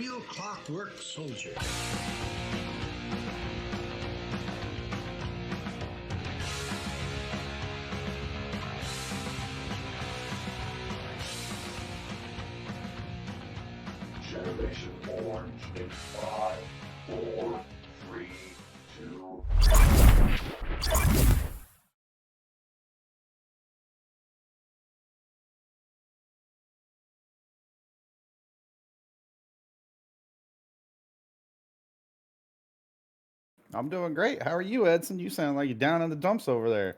real clockwork soldier. Generation Orange in 5, 4, 3, 2. I'm doing great. How are you, Edson? You sound like you're down in the dumps over there.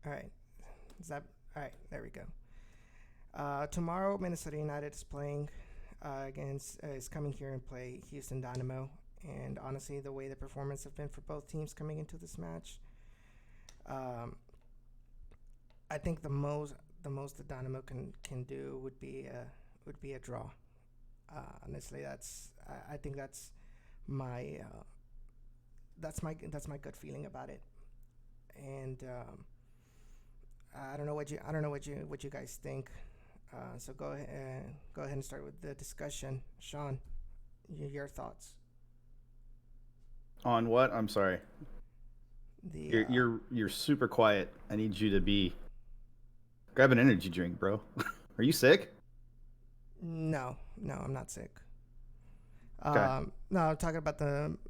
All right. All right? There we go. Tomorrow, Minnesota United is playing is coming here and play Houston Dynamo. And honestly, the way the performance have been for both teams coming into this match, I think the most the Dynamo can do would be a draw. Honestly, I think that's my gut feeling about it. And I don't know what you guys think. So go ahead and start with the discussion, Sean. Your thoughts on what? I'm sorry. You're super quiet. I need you to grab an energy drink, bro. Are you sick? No, I'm not sick. Okay. No, I'm talking about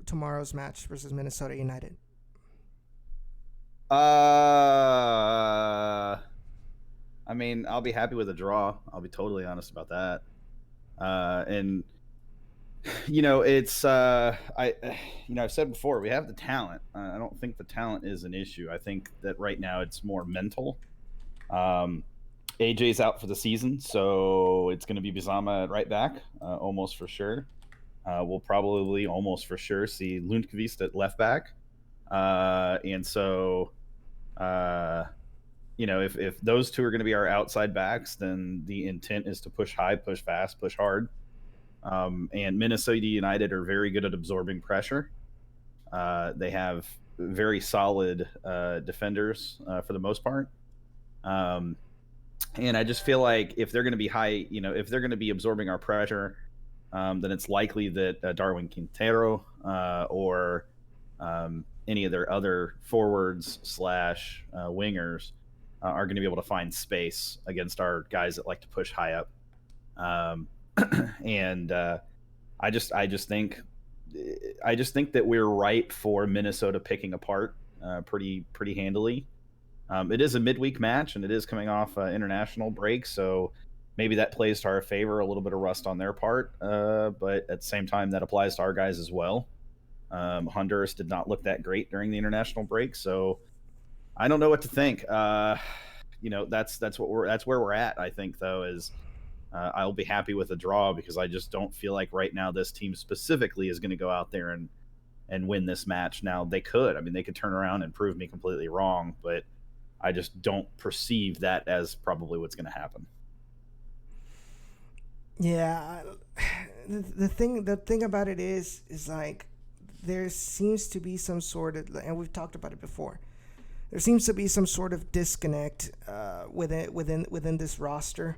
tomorrow's match versus Minnesota United. I mean, I'll be happy with a draw. I'll be totally honest about that. And it's I've said before, we have the talent. I don't think the talent is an issue. I think that right now it's more mental. AJ's out for the season, so it's going to be Bizama at right back, almost for sure. We'll probably almost for sure see Lundqvist at left back. And so, if those two are going to be our outside backs, then the intent is to push high, push fast, push hard. And Minnesota United are very good at absorbing pressure. They have very solid defenders for the most part. And I just feel like if they're going to be high, if they're going to be absorbing our pressure, then it's likely that Darwin Quintero or any of their other forwards / wingers are going to be able to find space against our guys that like to push high up. And I just think that we're ripe for Minnesota picking apart pretty handily. It is a midweek match, and it is coming off international break, so maybe that plays to our favor, a little bit of rust on their part, but at the same time, that applies to our guys as well. Honduras did not look that great during the international break, so I don't know what to think. That's where we're at. I think, though, is I'll be happy with a draw because I just don't feel like right now this team specifically is going to go out there and win this match. Now, they could. I mean, they could turn around and prove me completely wrong, but I just don't perceive that as probably what's going to happen. Yeah, the thing about it is like there seems to be some sort of, and we've talked about it before. There seems to be some sort of disconnect within this roster.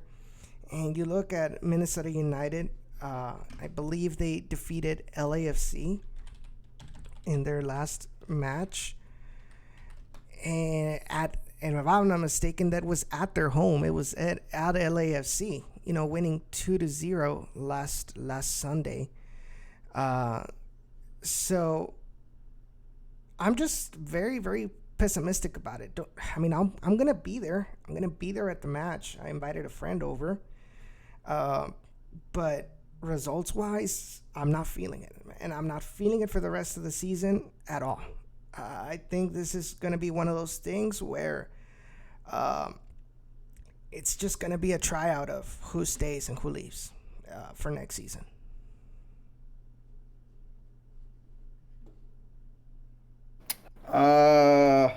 And you look at Minnesota United, I believe they defeated LAFC in their last match. And if I'm not mistaken, that was at their home. It was at LAFC, winning 2-0 last Sunday. So I'm just very, very pessimistic about it. I'm gonna be there. I'm gonna be there at the match. I invited a friend over, but results wise, I'm not feeling it, and I'm not feeling it for the rest of the season at all. I think this is gonna be one of those things where it's just gonna be a tryout of who stays and who leaves for next season. I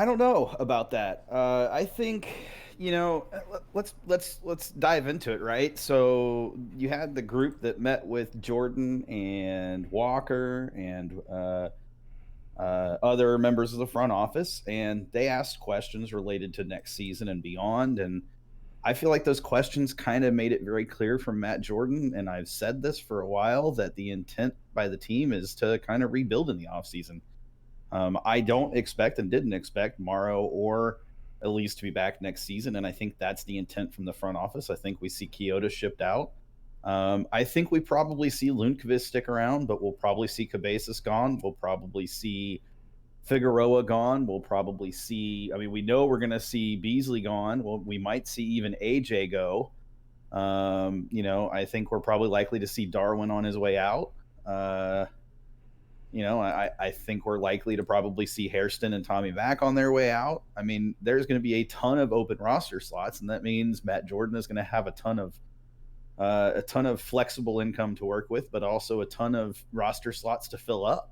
don't know about that. I think let's dive into it, right? So you had the group that met with Jordan and Walker and other members of the front office, and they asked questions related to next season and beyond. And I feel like those questions kind of made it very clear from Matt Jordan, and I've said this for a while, that the intent by the team is to kind of rebuild in the offseason. I don't expect and didn't expect Morrow or Elise to be back next season, and I think that's the intent from the front office. I think we see Kyoto shipped out. I think we probably see Lundqvist stick around, but we'll probably see Cabezas gone. We'll probably see Figueroa gone. We'll probably see, we know we're going to see Beasley gone. Well, we might see even AJ go. I think we're probably likely to see Darwin on his way out. I think we're likely to probably see Hairston and Tommy back on their way out. There's going to be a ton of open roster slots, and that means Matt Jordan is going to have a ton of flexible income to work with, but also a ton of roster slots to fill up.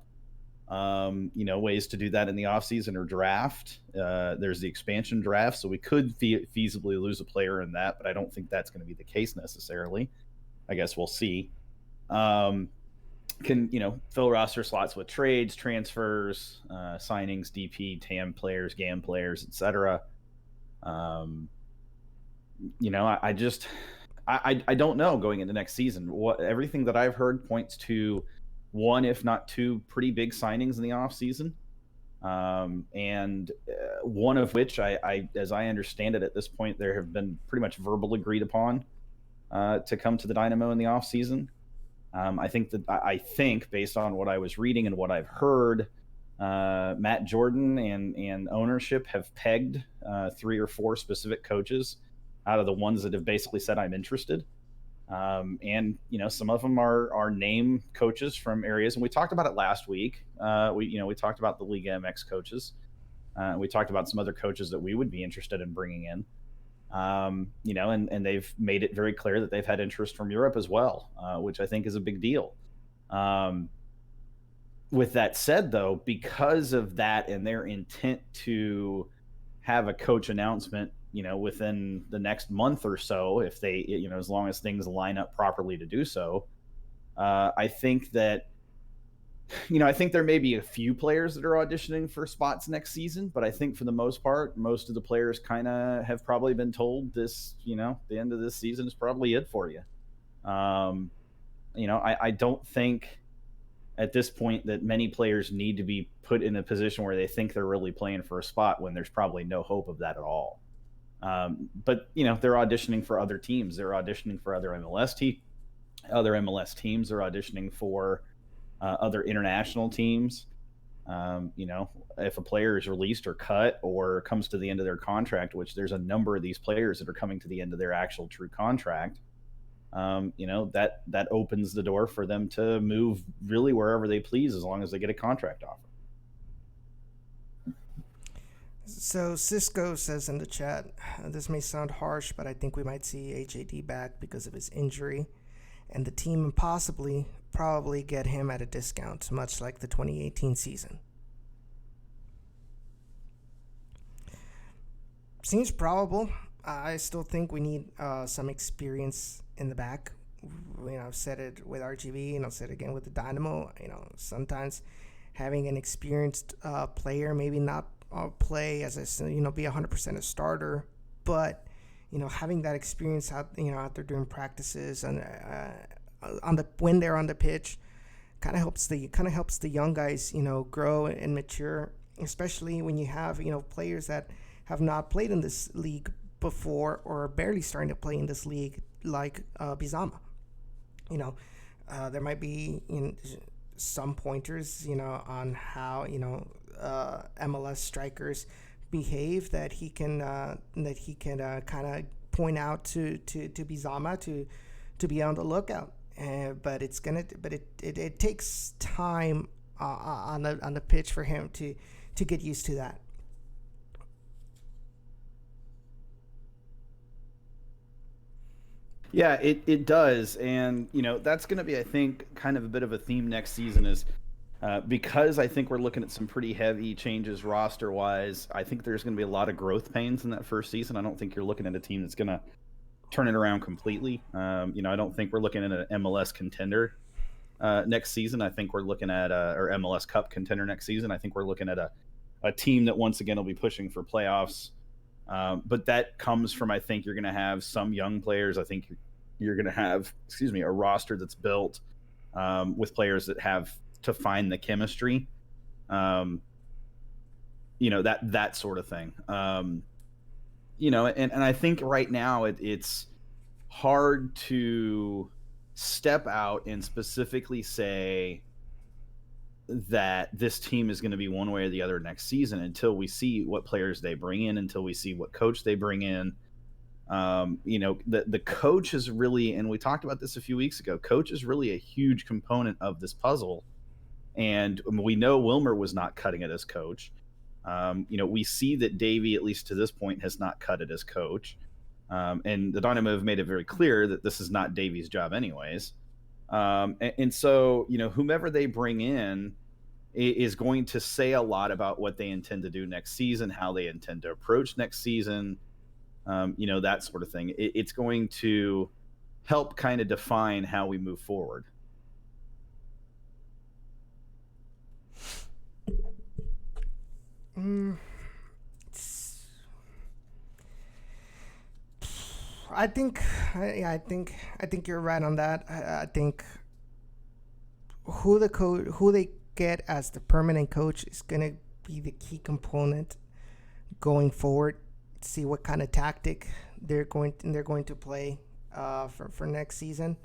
Ways to do that in the offseason or draft. There's the expansion draft, so we could feasibly lose a player in that, but I don't think that's going to be the case necessarily. I guess we'll see. Can fill roster slots with trades, transfers, signings, DP, TAM players, GAM players, etc. I don't know going into next season. Everything that I've heard points to one, if not two, pretty big signings in the offseason. And one of which, as I understand it at this point, there have been pretty much verbal agreed upon to come to the Dynamo in the offseason. I think based on what I was reading and what I've heard, Matt Jordan and ownership have pegged 3 or 4 specific coaches out of the ones that have basically said I'm interested. And some of them are name coaches from areas, and we talked about it last week. We talked about the Liga MX coaches. We talked about some other coaches that we would be interested in bringing in. And they've made it very clear that they've had interest from Europe as well, which I think is a big deal. With that said, though, because of that and their intent to have a coach announcement, within the next month or so, if they, as long as things line up properly to do so, I think that, I think there may be a few players that are auditioning for spots next season, but I think for the most part, most of the players kind of have probably been told this, the end of this season is probably it for you. I don't think at this point that many players need to be put in a position where they think they're really playing for a spot when there's probably no hope of that at all. But they're auditioning for other teams. They're auditioning for other MLS teams. They're auditioning for other international teams. If a player is released or cut or comes to the end of their contract, which there's a number of these players that are coming to the end of their actual true contract, that opens the door for them to move really wherever they please, as long as they get a contract offer. So Cisco says in the chat, this may sound harsh, but I think we might see HAD back because of his injury, and the team probably get him at a discount, much like the 2018 season. Seems probable. I still think we need some experience in the back. I've said it with RGV, and I'll say it again with the Dynamo. Sometimes having an experienced player, maybe not play as a be 100% a starter, but having that experience out there doing practices and when they're on the pitch, kind of helps the young guys grow and mature, especially when you have players that have not played in this league before or are barely starting to play in this league, like Bizama. There might be some pointers on how MLS strikers behave, that he can kind of point out to Bizama to be on the lookout. But it takes time on the pitch for him to get used to that. Yeah, it does. And, that's going to be, I think, kind of a bit of a theme next season is because I think we're looking at some pretty heavy changes roster-wise. I think there's going to be a lot of growth pains in that first season. I don't think you're looking at a team that's going to turn it around completely. I don't think we're looking at an MLS contender next season. I think we're looking at or MLS Cup contender next season. I think we're looking at a team that once again will be pushing for playoffs. But that comes from, I think you're going to have some young players. I think you're going to have, a roster that's built with players that have to find the chemistry, that sort of thing. And I think right now it's hard to step out and specifically say that this team is going to be one way or the other next season until we see what players they bring in, until we see what coach they bring in. The coach is really, and we talked about this a few weeks ago, coach is really a huge component of this puzzle. And we know Wilmer was not cutting it as coach. We see that Davey, at least to this point, has not cut it as coach. And the Dynamo have made it very clear that this is not Davey's job anyways. And so, whomever they bring in is going to say a lot about what they intend to do next season, how they intend to approach next season, that sort of thing. It's going to help kind of define how we move forward. I think you're right on that. I think who they get as the permanent coach is gonna be the key component going forward. See what kind of tactic they're going to play for next season.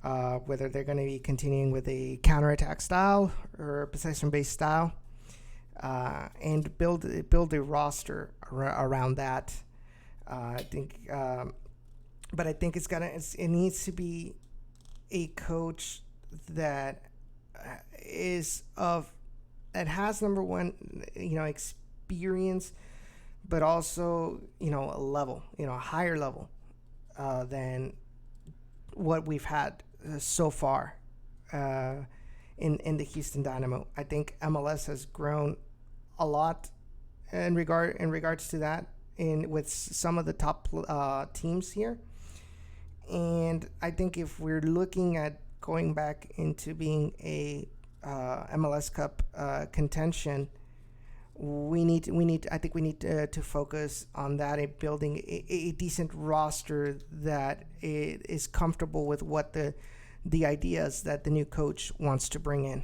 Whether they're going to be continuing with a counterattack style or a possession-based style, and build a roster around that. I think, but I think it needs to be a coach that has, number one, experience, but also, a higher level than what we've had so far in the Houston Dynamo. I think MLS has grown a lot in regards to that, with some of the top teams here. And I think if we're looking at going back into being a MLS Cup contention, we need to focus on that and building a decent roster that is comfortable with what the ideas that the new coach wants to bring in.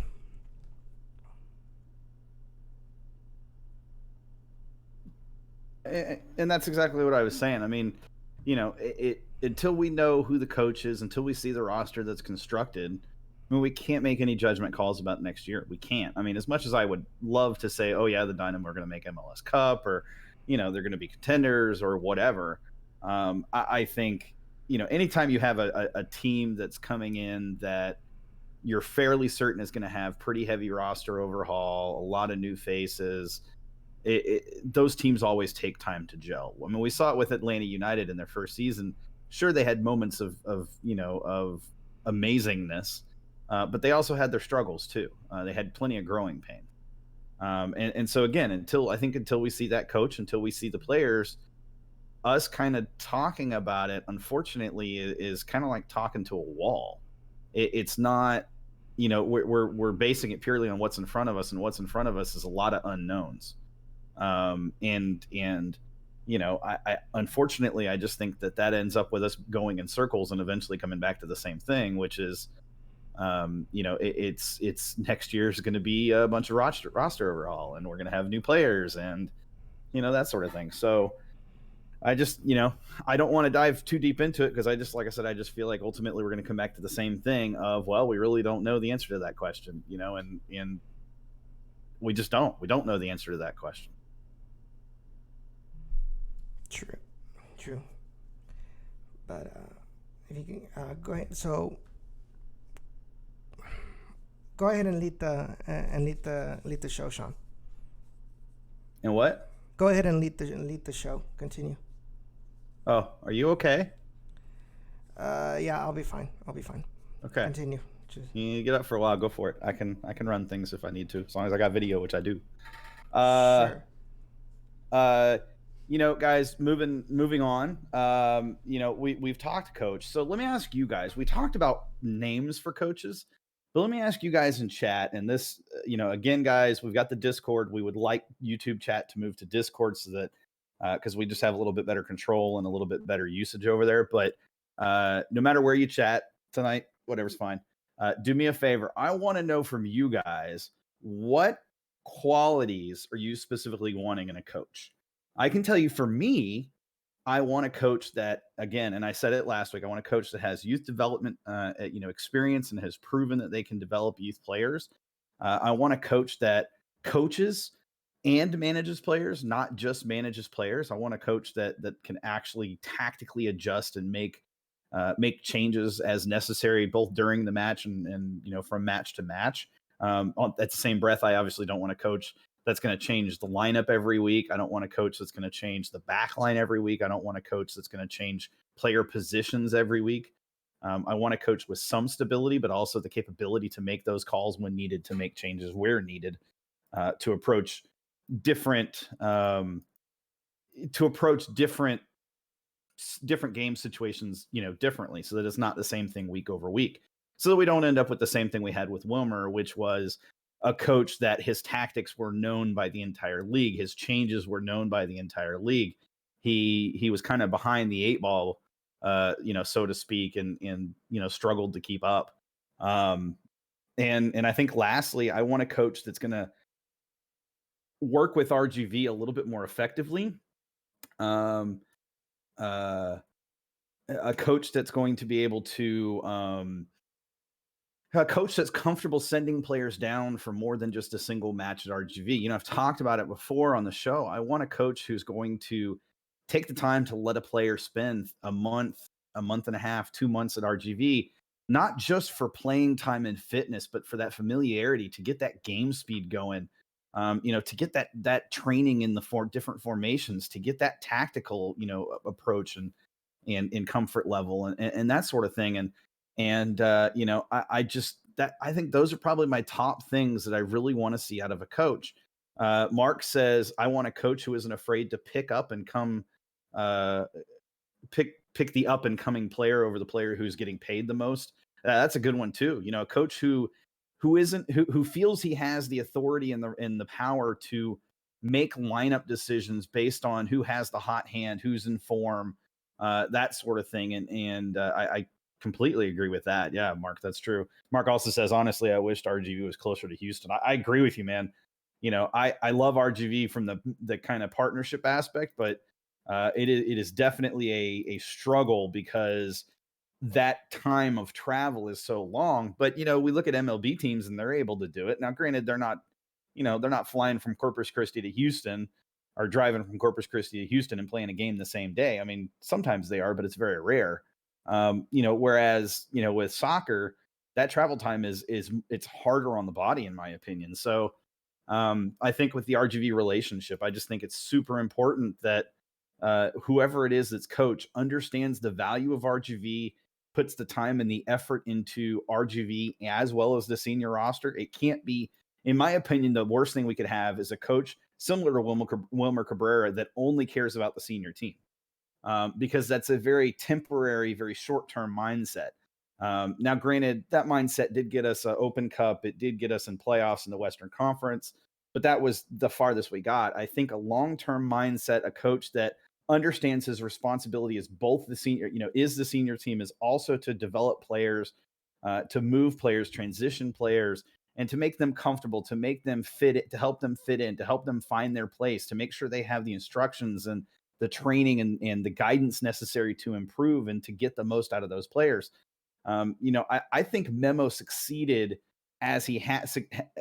And that's exactly what I was saying. I mean, until we know who the coach is, until we see the roster that's constructed, we can't make any judgment calls about next year. We can't. I mean, as much as I would love to say, oh yeah, the Dynamo are going to make MLS Cup, or, they're going to be contenders or whatever. I think, anytime you have a team that's coming in that you're fairly certain is going to have pretty heavy roster overhaul, a lot of new faces, those teams always take time to gel. I mean, we saw it with Atlanta United in their first season. Sure, they had moments of amazingness, but they also had their struggles too. They had plenty of growing pain. And so again, until we see that coach, until we see the players, us kind of talking about it, unfortunately, is kind of like talking to a wall. It's not, we're basing it purely on what's in front of us, and what's in front of us is a lot of unknowns. I unfortunately, I just think that ends up with us going in circles and eventually coming back to the same thing, which is, it's next year's going to be a bunch of roster overhaul, and we're going to have new players and, that sort of thing. So I just, I don't want to dive too deep into it, because like I said, I just feel like ultimately we're going to come back to the same thing of, well, we really don't know the answer to that question, and We just don't. We don't know the answer to that question. True. But if you can go ahead, so go ahead and lead the show, Sean. And what? Go ahead and lead the show. Continue. Oh, are you okay? Yeah, I'll be fine. Okay. Continue. You get up for a while, go for it. I can run things if I need to, as long as I got video, which I do. Sure. Guys, moving on. We've talked coach. So let me ask you guys. We talked about names for coaches, but let me ask you guys in chat. And this, again, guys, we've got the Discord. We would like YouTube chat to move to Discord so that because we just have a little bit better control and a little bit better usage over there. But no matter where you chat tonight, whatever's fine. Do me a favor. I want to know from you guys, what qualities are you specifically wanting in a coach? I can tell you, for me, I want a coach that, again, and I said it last week, I want a coach that has youth development, experience and has proven that they can develop youth players. I want a coach that coaches and manages players, not just manages players. I want a coach that can actually tactically adjust and make changes as necessary, both during the match and from match to match. At the same breath, I obviously don't want a coach that's going to change the lineup every week. I don't want a coach that's going to change the back line every week. I don't want a coach that's going to change player positions every week. I want a coach with some stability, but also the capability to make those calls when needed, to make changes where needed, to approach different game situations, differently, so that it's not the same thing week over week, so that we don't end up with the same thing we had with Wilmer, which was a coach that his tactics were known by the entire league. His changes were known by the entire league. He was kind of behind the eight ball, so to speak, and struggled to keep up. And I think lastly, I want a coach that's going to work with RGV a little bit more effectively. A coach that's going to be able to a coach that's comfortable sending players down for more than just a single match at RGV. I've talked about it before on the show. I want a coach who's going to take the time to let a player spend a month and a half, 2 months at RGV, not just for playing time and fitness, but for that familiarity, to get that game speed going, to get that training in the different formations, to get that tactical, approach and comfort level and that sort of thing. I think those are probably my top things that I really want to see out of a coach. Mark says, I want a coach who isn't afraid to pick up and pick the up and coming player over the player who's getting paid the most. That's a good one too. A coach who feels he has the authority and the power to make lineup decisions based on who has the hot hand, who's in form, that sort of thing. I completely agree with that. Yeah, Mark, that's true. Mark also says, honestly, I wished RGV was closer to Houston. I agree with you, man. I love RGV from the kind of partnership aspect, but it is definitely a struggle because that time of travel is so long. But we look at MLB teams and they're able to do it. Now, granted, they're not flying from Corpus Christi to Houston or driving from Corpus Christi to Houston and playing a game the same day. I mean, sometimes they are, but it's very rare. Whereas, with soccer, that travel time it's harder on the body, in my opinion. So I think with the RGV relationship, I just think it's super important that whoever it is that's coach understands the value of RGV, puts the time and the effort into RGV as well as the senior roster. It can't be, in my opinion, the worst thing we could have is a coach similar to Wilmer Cabrera that only cares about the senior team. Because that's a very temporary, very short-term mindset. Now, granted, that mindset did get us an Open Cup. It did get us in playoffs in the Western Conference, but that was the farthest we got. I think a long-term mindset, a coach that understands his responsibility as both the senior, is the senior team, is also to develop players, to move players, transition players, and to make them comfortable, to make them fit, to help them fit in, to help them find their place, to make sure they have the instructions and the training and the guidance necessary to improve and to get the most out of those players. I think Memo succeeded as he has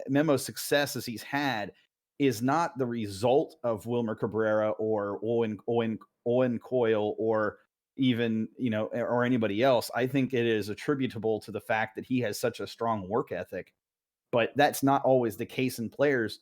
Memo's success as he's had is not the result of Wilmer Cabrera or Owen Coyle or even, or anybody else. I think it is attributable to the fact that he has such a strong work ethic, but that's not always the case in players.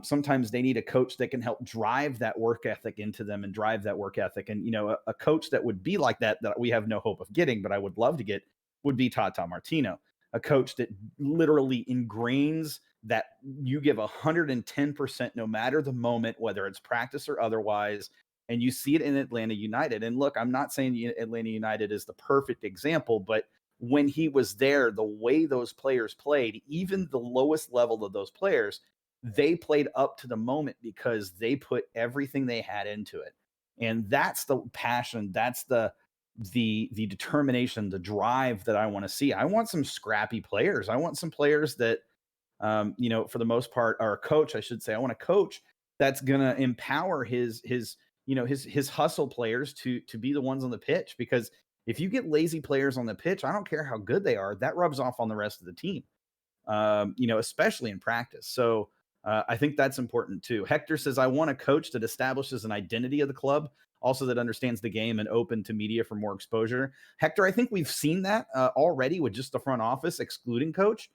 Sometimes they need a coach that can help drive that work ethic into them and drive that work ethic. And, a coach that would be like that we have no hope of getting, but I would love to get, would be Tata Martino, a coach that literally ingrains that you give 110% no matter the moment, whether it's practice or otherwise. And you see it in Atlanta United. And look, I'm not saying Atlanta United is the perfect example, but when he was there, the way those players played, even the lowest level of those players, they played up to the moment because they put everything they had into it. And that's the passion. That's the determination, the drive that I want to see. I want some scrappy players. I want some players that, for the most part, are a coach, I should say. I want a coach that's going to empower his hustle players to be the ones on the pitch. Because if you get lazy players on the pitch, I don't care how good they are, that rubs off on the rest of the team, especially in practice. So I think that's important too. Hector says, I want a coach that establishes an identity of the club, also that understands the game and open to media for more exposure. Hector, I think we've seen that already with just the front office, excluding coach.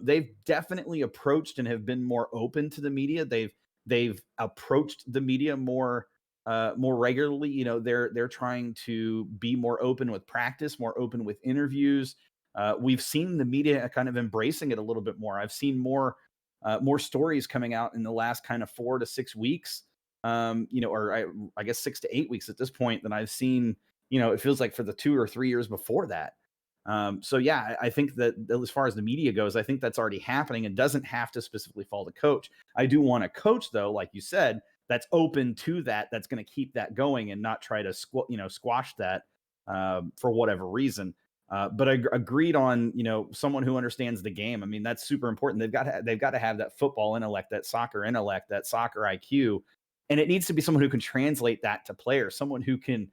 They've definitely approached and have been more open to the media. They've approached the media more regularly. They're trying to be more open with practice, more open with interviews. We've seen the media kind of embracing it a little bit more. I've seen more stories coming out in the last kind of 4 to 6 weeks, or I guess 6 to 8 weeks at this point than I've seen, it feels like for the 2 or 3 years before that. So yeah, I think that as far as the media goes, I think that's already happening. It doesn't have to specifically fall to coach. I do want a coach though, like you said, that's open to that, that's going to keep that going and not try to squash that for whatever reason. But I agreed on, someone who understands the game. I mean, that's super important. They've got to have that football intellect, that soccer intellect, that soccer IQ, and it needs to be someone who can translate that to players, someone who can,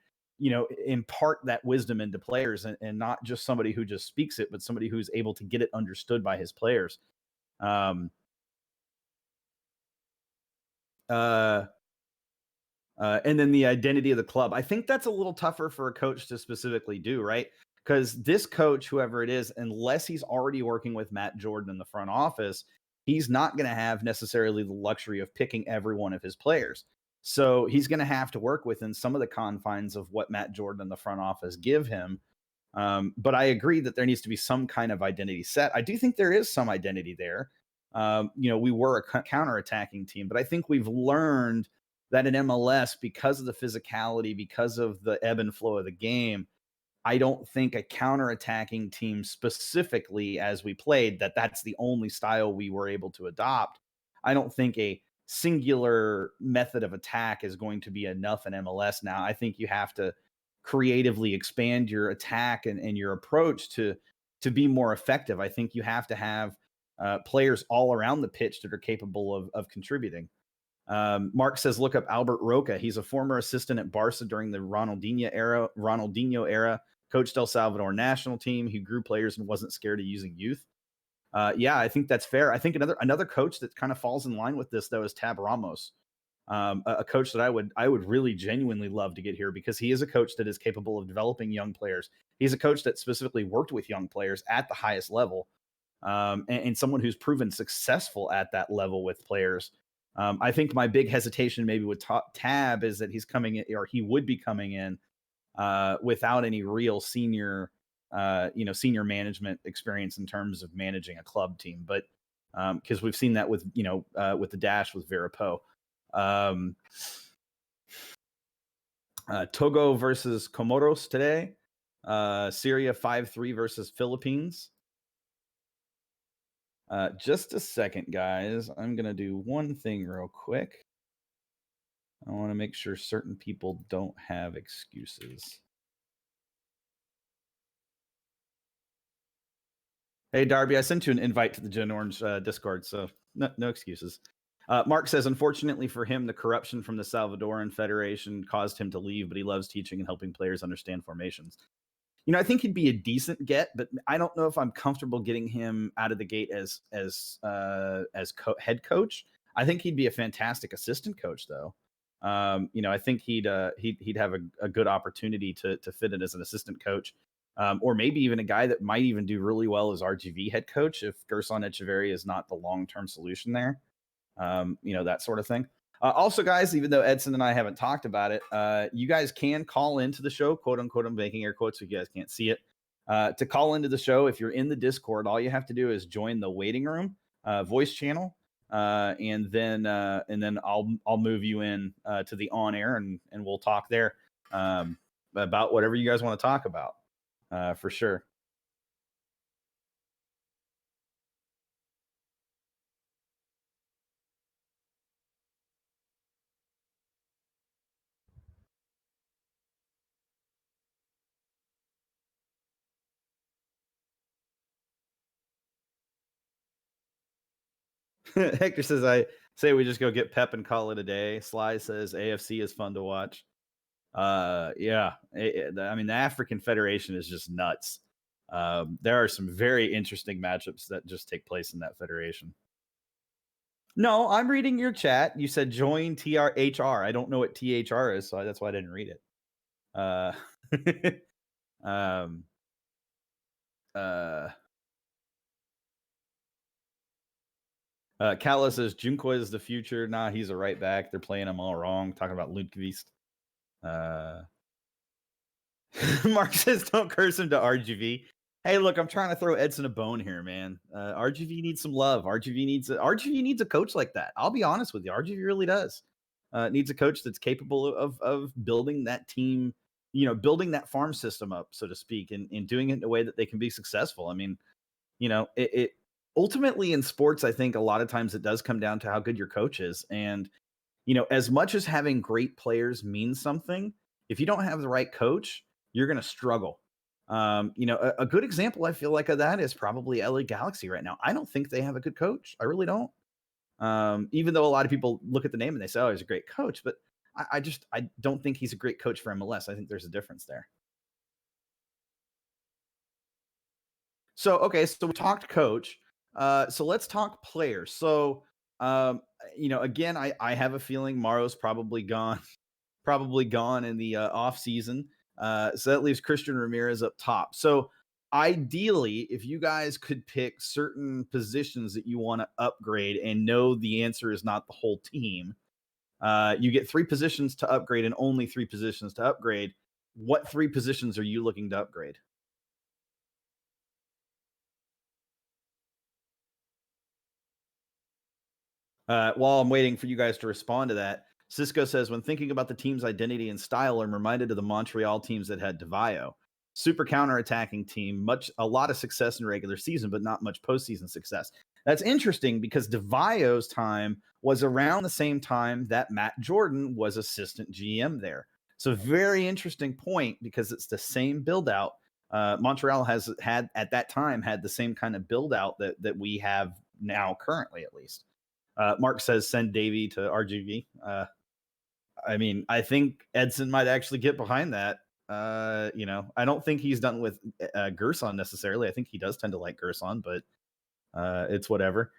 impart that wisdom into players, and not just somebody who just speaks it, but somebody who's able to get it understood by his players. And then the identity of the club. I think that's a little tougher for a coach to specifically do, right? Because this coach, whoever it is, unless he's already working with Matt Jordan in the front office, he's not going to have necessarily the luxury of picking every one of his players. So he's going to have to work within some of the confines of what Matt Jordan in the front office give him. But I agree that there needs to be some kind of identity set. I do think there is some identity there. We were a counterattacking team, but I think we've learned that in MLS, because of the physicality, because of the ebb and flow of the game, I don't think a counterattacking team specifically as we played, that's the only style we were able to adopt. I don't think a singular method of attack is going to be enough in MLS now. I think you have to creatively expand your attack and your approach to be more effective. I think you have to have players all around the pitch that are capable of contributing. Mark says, look up Albert Roca. He's a former assistant at Barca during the Ronaldinho era, coached El Salvador national team. He grew players and wasn't scared of using youth. Yeah, I think that's fair. I think another coach that kind of falls in line with this though is Tab Ramos, a coach that I would really genuinely love to get here, because he is a coach that is capable of developing young players. He's a coach that specifically worked with young players at the highest level, and someone who's proven successful at that level with players. I think my big hesitation maybe with Tab is that he's coming in, or he would be coming in without any real senior management experience in terms of managing a club team. But because we've seen that with the Dash with Verapo. Togo versus Comoros today. Syria 5-3 versus Philippines. Just a second, guys. I'm going to do one thing real quick. I want to make sure certain people don't have excuses. Hey, Darby, I sent you an invite to the Gen Orange Discord, so no excuses. Mark says, unfortunately for him, the corruption from the Salvadoran Federation caused him to leave, but he loves teaching and helping players understand formations. I think he'd be a decent get, but I don't know if I'm comfortable getting him out of the gate as head coach. I think he'd be a fantastic assistant coach, though. I think he'd have a good opportunity to fit in as an assistant coach, or maybe even a guy that might even do really well as RGV head coach if Gerson Echeverria is not the long-term solution there. That sort of thing. Also, guys, even though Edson and I haven't talked about it, you guys can call into the show, quote unquote. I'm making air quotes so you guys can't see it. To call into the show, if you're in the Discord, all you have to do is join the waiting room voice channel, and then I'll move you in to the on air, and we'll talk there about whatever you guys want to talk about, for sure. Hector says, I say we just go get Pep and call it a day. Sly says AFC is fun to watch. Yeah. I mean, the African Federation is just nuts. There are some very interesting matchups that just take place in that federation. No, I'm reading your chat. You said join TRHR. I don't know what THR is, so that's why I didn't read it. Kala says Junko is the future. Nah, he's a right back. They're playing him all wrong. Talking about Lundqvist. Mark says don't curse him to RGV. Hey, look, I'm trying to throw Edson a bone here, man. RGV needs some love. RGV needs a coach like that. I'll be honest with you. RGV really does. Needs a coach that's capable of building that team, building that farm system up, so to speak, and doing it in a way that they can be successful. I mean, it ultimately in sports, I think a lot of times it does come down to how good your coach is. And, as much as having great players means something, if you don't have the right coach, you're going to struggle. A good example I feel like of that is probably LA Galaxy right now. I don't think they have a good coach. I really don't. Even though a lot of people look at the name and they say, oh, he's a great coach, but I don't think he's a great coach for MLS. I think there's a difference there. So, okay, so we talked coach. So let's talk players. So, again, I have a feeling Maro's probably gone in the off season. So that leaves Christian Ramirez up top. So ideally, if you guys could pick certain positions that you want to upgrade and know the answer is not the whole team, you get 3 positions to upgrade and only 3 positions to upgrade. What 3 positions are you looking to upgrade? While I'm waiting for you guys to respond to that, Cisco says, when thinking about the team's identity and style, I'm reminded of the Montreal teams that had DeVio. Super counterattacking team, a lot of success in regular season, but not much postseason success. That's interesting because DeVio's time was around the same time that Matt Jordan was assistant GM there. So very interesting point because it's the same build out. Montreal had at that time had the same kind of build out that we have now currently, at least. Mark says send Davey to RGV. I mean, I think Edson might actually get behind that. I don't think he's done with Gerson necessarily. I think he does tend to like Gerson, but it's whatever.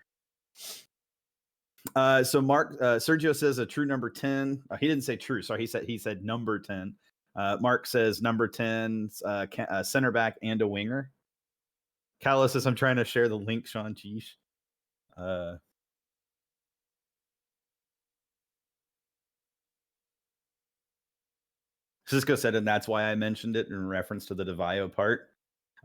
So Mark Sergio says a true number 10. He didn't say true. Sorry, he said number 10. Mark says number 10, center back and a winger. Callis says I'm trying to share the link, Sean. Geesh. Cisco said, and that's why I mentioned it in reference to the DeVio part.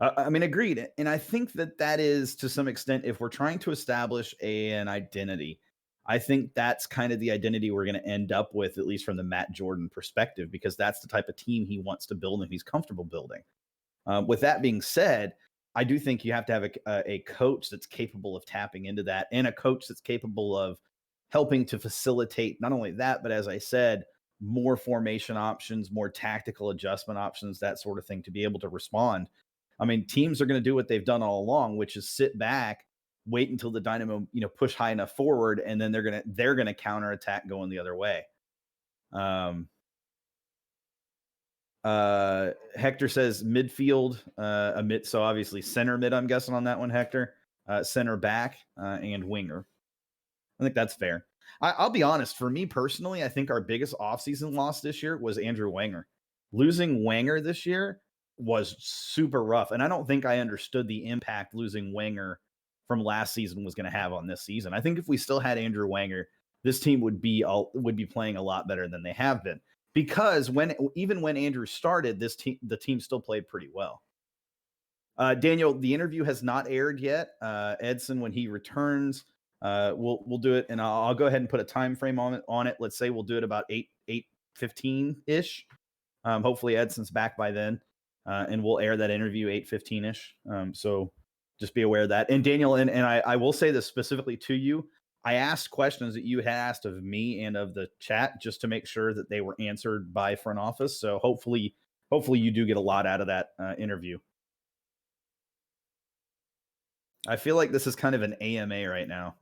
I mean, agreed. And I think that is to some extent, if we're trying to establish an identity, I think that's kind of the identity we're going to end up with, at least from the Matt Jordan perspective, because that's the type of team he wants to build and he's comfortable building. With that being said, I do think you have to have a coach that's capable of tapping into that and a coach that's capable of helping to facilitate not only that, but as I said, more formation options, more tactical adjustment options, that sort of thing to be able to respond. I mean, teams are going to do what they've done all along, which is sit back, wait until the Dynamo, push high enough forward, and then they're going to counterattack going the other way. Hector says midfield, a mid. So obviously center mid, I'm guessing on that one, Hector. Center back and winger. I think that's fair. I'll be honest. For me personally, I think our biggest offseason loss this year was Andrew Wenger. Losing Wenger this year was super rough, and I don't think I understood the impact losing Wenger from last season was going to have on this season. I think if we still had Andrew Wenger, this team would be playing a lot better than they have been. Because even when Andrew started, the team still played pretty well. Daniel, the interview has not aired yet. Edson, when he returns, we'll do it, and I'll go ahead and put a time frame on it. Let's say we'll do it about 8:15 ish. Hopefully Edson's back by then, and we'll air that interview 8:15 ish. So just be aware of that. And Daniel, and I will say this specifically to you. I asked questions that you had asked of me and of the chat just to make sure that they were answered by front office. So hopefully you do get a lot out of that interview. I feel like this is kind of an AMA right now.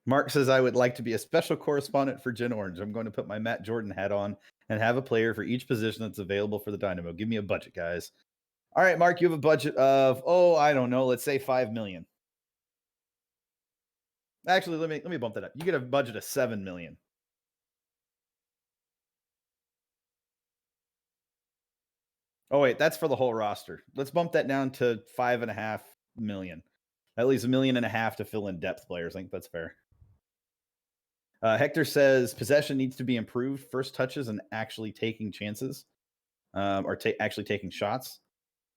Mark says, I would like to be a special correspondent for Gen Orange. I'm going to put my Matt Jordan hat on and have a player for each position that's available for the Dynamo. Give me a budget, guys. All right, Mark, you have a budget of, I don't know, let's say $5 million. Actually, let me bump that up. You get a budget of $7 million. Oh, wait, that's for the whole roster. Let's bump that down to $5.5 million. At least $1.5 million to fill in depth players. I think that's fair. Hector says possession needs to be improved. First touches and actually taking chances, or actually taking shots.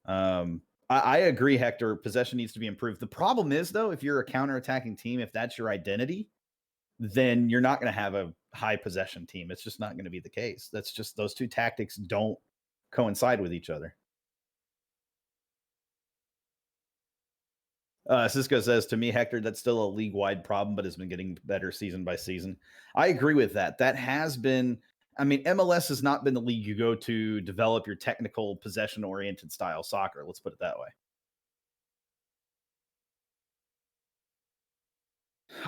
I agree, Hector. Possession needs to be improved. The problem is, though, if you're a counterattacking team, if that's your identity, then you're not going to have a high possession team. It's just not going to be the case. That's just those two tactics don't coincide with each other. Cisco says, to me, Hector, that's still a league-wide problem, but has been getting better season by season. I agree with that. That has been, MLS has not been the league you go to develop your technical, possession-oriented style soccer. Let's put it that way.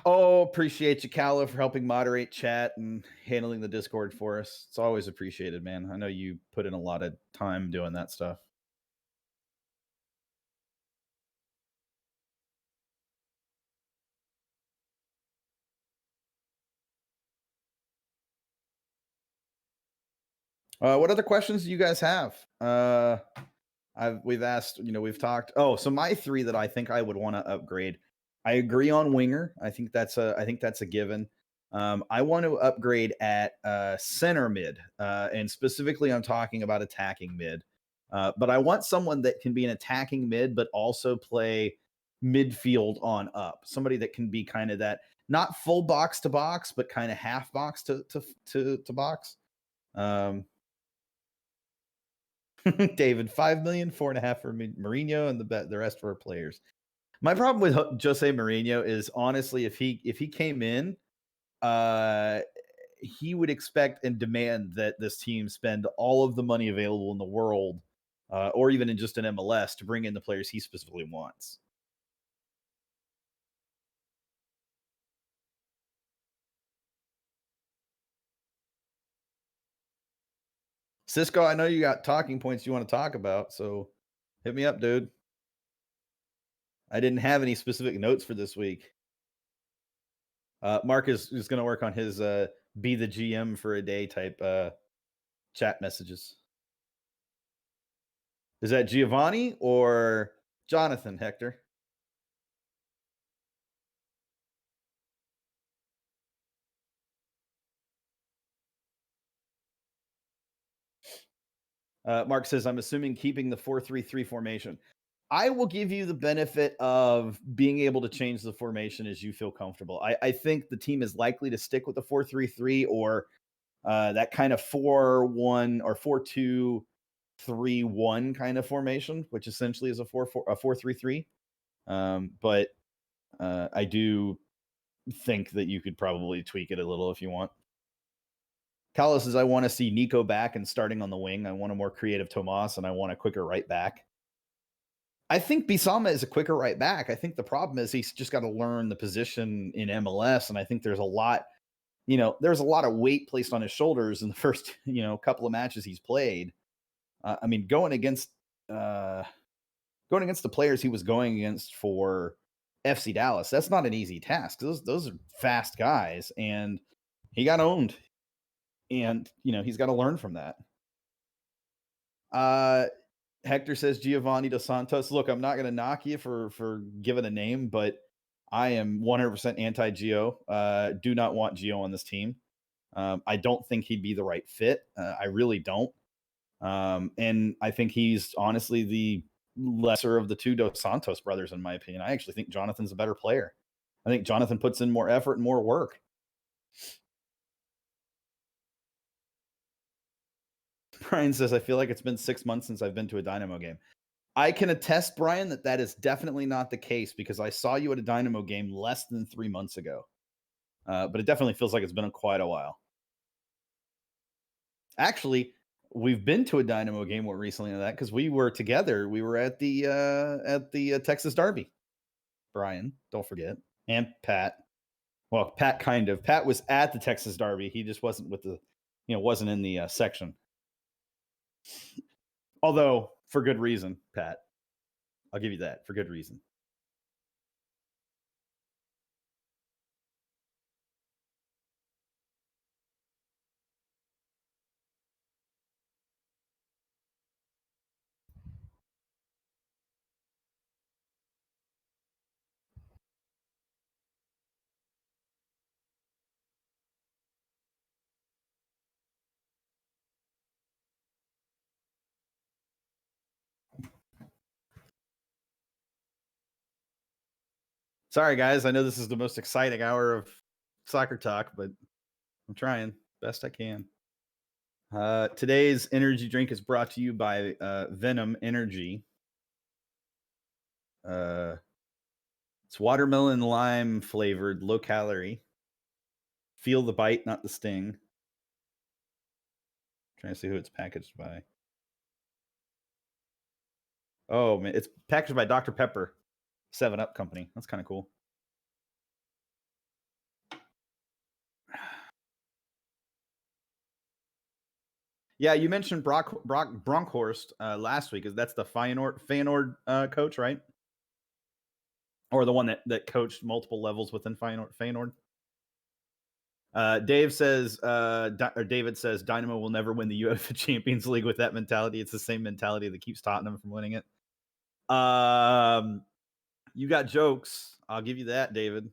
Oh, appreciate you, Callo, for helping moderate chat and handling the Discord for us. It's always appreciated, man. I know you put in a lot of time doing that stuff. What other questions do you guys have? We've asked, we've talked. Oh, so my three that I think I would want to upgrade. I agree on winger. I think that's a given. I want to upgrade at center mid, and specifically I'm talking about attacking mid. But I want someone that can be an attacking mid, but also play midfield on up. Somebody that can be kind of that, not full box to box, but kind of half box to box. David, 5 million, 4.5 for Mourinho, and the rest for players. My problem with Jose Mourinho is honestly, if he came in, he would expect and demand that this team spend all of the money available in the world, or even in just an MLS, to bring in the players he specifically wants. Cisco, I know you got talking points you want to talk about, so hit me up, dude. I didn't have any specific notes for this week. Mark is going to work on his be the GM for a day type chat messages. Is that Giovanni or Jonathan, Hector? Mark says, I'm assuming keeping the 4-3-3 formation. I will give you the benefit of being able to change the formation as you feel comfortable. I think the team is likely to stick with the 4-3-3 or that kind of 4-1 or 4-2-3-1 kind of formation, which essentially is a 4-3-3. But I do think that you could probably tweak it a little if you want. Callis says, I want to see Nico back and starting on the wing. I want a more creative Tomas, and I want a quicker right back. I think Bisama is a quicker right back. I think the problem is he's just got to learn the position in MLS, and I think there's a lot of weight placed on his shoulders in the first, couple of matches he's played. Going against the players he was going against for FC Dallas, that's not an easy task. Those are fast guys, and he got owned. And, he's got to learn from that. Hector says Giovanni Dos Santos. Look, I'm not going to knock you for giving a name, but I am 100% anti-Gio. Do not want Gio on this team. I don't think he'd be the right fit. I really don't. And I think he's honestly the lesser of the two Dos Santos brothers, in my opinion. I actually think Jonathan's a better player. I think Jonathan puts in more effort and more work. Brian says, I feel like it's been 6 months since I've been to a Dynamo game. I can attest, Brian, that is definitely not the case, because I saw you at a Dynamo game less than 3 months ago. But it definitely feels like it's been quite a while. Actually, we've been to a Dynamo game more recently than that, because we were together. We were at the Texas Derby. Brian, don't forget. And Pat. Well, Pat kind of. Pat was at the Texas Derby. He just wasn't with wasn't in the section. Although, for good reason, Pat. I'll give you that, for good reason. Sorry, guys. I know this is the most exciting hour of soccer talk, but I'm trying best I can. Today's energy drink is brought to you by Venom Energy. It's watermelon lime flavored, low calorie. Feel the bite, not the sting. Trying to see who it's packaged by. Oh man, it's packaged by Dr. Pepper, 7-Up company. That's kind of cool. Yeah, you mentioned Bronkhorst last week. That's the Feyenoord coach, right? Or the one that coached multiple levels within Feyenoord. David says Dynamo will never win the UEFA Champions League with that mentality. It's the same mentality that keeps Tottenham from winning it. You got jokes. I'll give you that, David.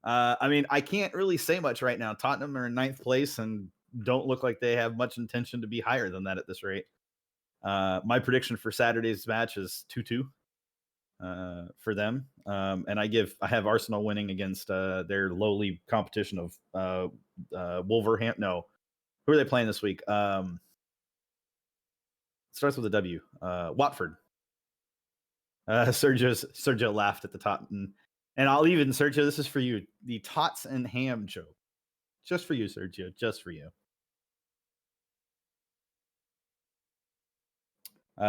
I can't really say much right now. Tottenham are in 9th place and don't look like they have much intention to be higher than that at this rate. My prediction for Saturday's match is 2-2 for them. And I have Arsenal winning against their lowly competition of Wolverhampton. No, who are they playing this week? Starts with a W. Watford. Sergio laughed at the top. And I'll even, Sergio, this is for you. The tots and ham joke. Just for you, Sergio. Just for you.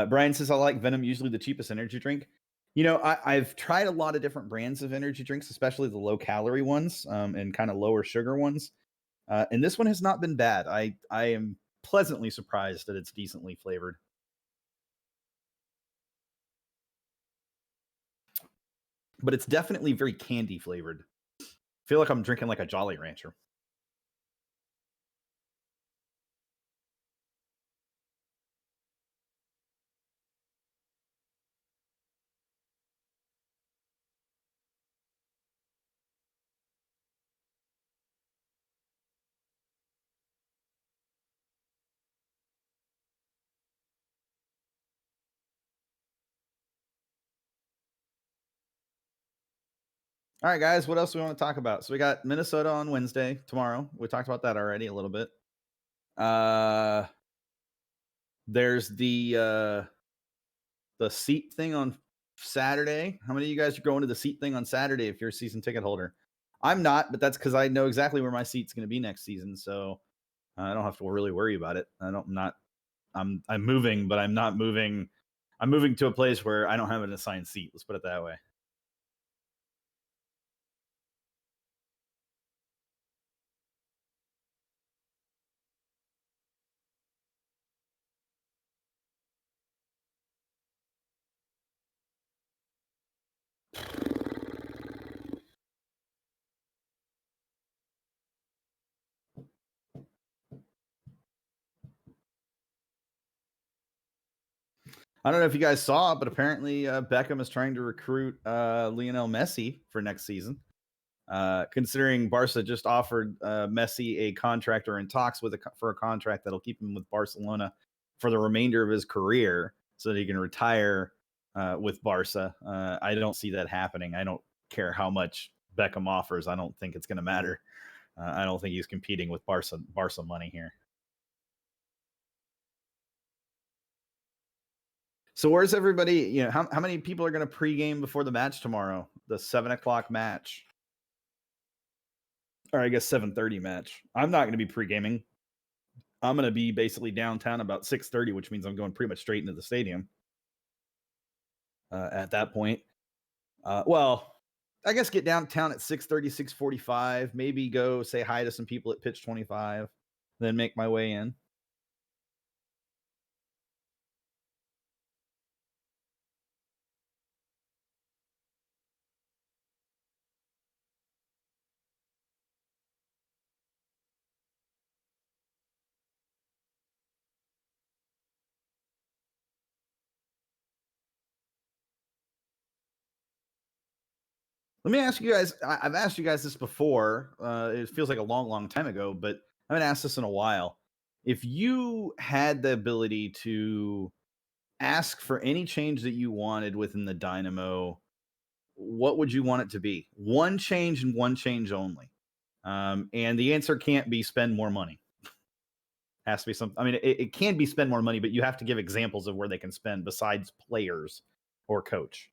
Brian says, I like Venom, usually the cheapest energy drink. I've tried a lot of different brands of energy drinks, especially the low-calorie ones and kind of lower sugar ones. And this one has not been bad. I am pleasantly surprised that it's decently flavored. But it's definitely very candy flavored. I feel like I'm drinking like a Jolly Rancher. All right, guys, what else do we want to talk about? So we got Minnesota on Wednesday, tomorrow. We talked about that already a little bit. There's the seat thing on Saturday. How many of you guys are going to the seat thing on Saturday if you're a season ticket holder? I'm not, but that's because I know exactly where my seat's going to be next season. So I don't have to really worry about it. I'm moving, but I'm not moving. I'm moving to a place where I don't have an assigned seat. Let's put it that way. I don't know if you guys saw, but apparently Beckham is trying to recruit Lionel Messi for next season. Considering Barca just offered Messi a contract or in talks for a contract that'll keep him with Barcelona for the remainder of his career so that he can retire with Barca. I don't see that happening. I don't care how much Beckham offers. I don't think it's going to matter. I don't think he's competing with Barca money here. So where's everybody? You know, how many people are going to pregame before the match tomorrow? The 7:00 match. Or I guess 7:30 match. I'm not going to be pre-gaming. I'm going to be basically downtown about 6:30, which means I'm going pretty much straight into the stadium. At that point, well, I guess get downtown at 6:30, 6:45. Maybe go say hi to some people at pitch 25, then make my way in. Let me ask you guys. I've asked you guys this before. It feels like a long, long time ago, but I haven't asked this in a while. If you had the ability to ask for any change that you wanted within the Dynamo, what would you want it to be? One change and one change only. And the answer can't be spend more money. Has to be something. I mean, it can be spend more money, but you have to give examples of where they can spend besides players or coach.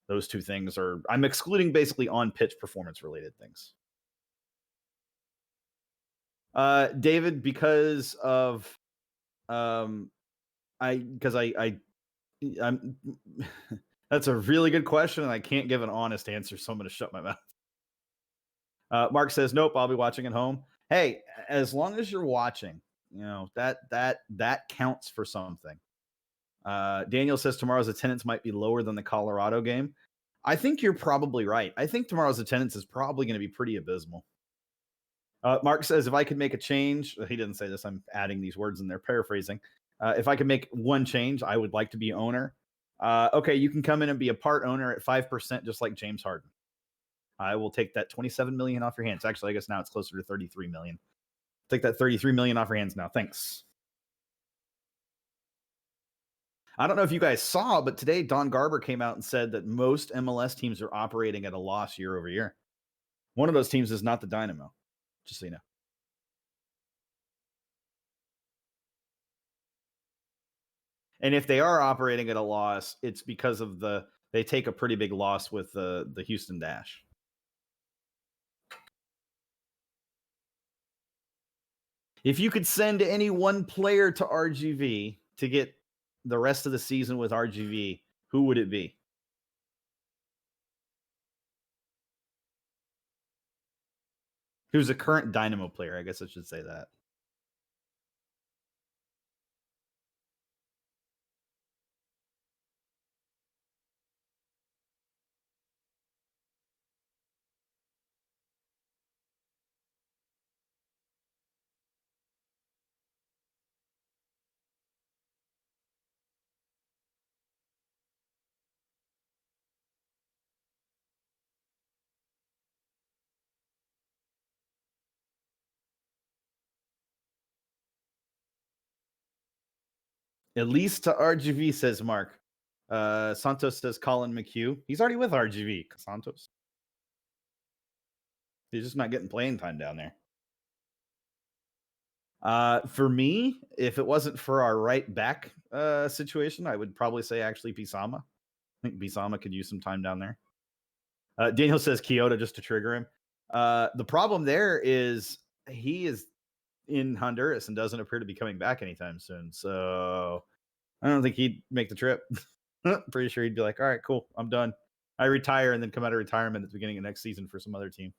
Those two things are, I'm excluding basically on pitch performance related things. David, because of, I'm, that's a really good question, and I can't give an honest answer, so I'm going to shut my mouth. Mark says, nope, I'll be watching at home. Hey, as long as you're watching, you know, that counts for something. Daniel says tomorrow's attendance might be lower than the Colorado game. I think you're probably right. I think tomorrow's attendance is probably going to be pretty abysmal. Mark says, if I could make a change, he didn't say this, I'm adding these words in there, paraphrasing. If I could make one change, I would like to be owner. Okay, you can come in and be a part owner at 5%, just like James Harden. I will take that 27 million off your hands. Actually, I guess now it's closer to 33 million. Take that 33 million off your hands now. Thanks. I don't know if you guys saw, but today Don Garber came out and said that most MLS teams are operating at a loss year over year. One of those teams is not the Dynamo, just so you know. And if they are operating at a loss, it's because of they take a pretty big loss with the Houston Dash. If you could send any one player to RGV to get the rest of the season with RGV, who would it be? Who's a current Dynamo player? I guess I should say that. At least to RGV, says Mark. Santos says Colin McHugh. He's already with RGV, Santos. He's just not getting playing time down there. For me, if it wasn't for our right back situation, I would probably say actually Bisama. I think Bisama could use some time down there. Daniel says Kyoto just to trigger him. The problem there is he is in Honduras and doesn't appear to be coming back anytime soon. So I don't think he'd make the trip. Pretty sure he'd be like, all right, cool, I'm done. I retire and then come out of retirement at the beginning of next season for some other team.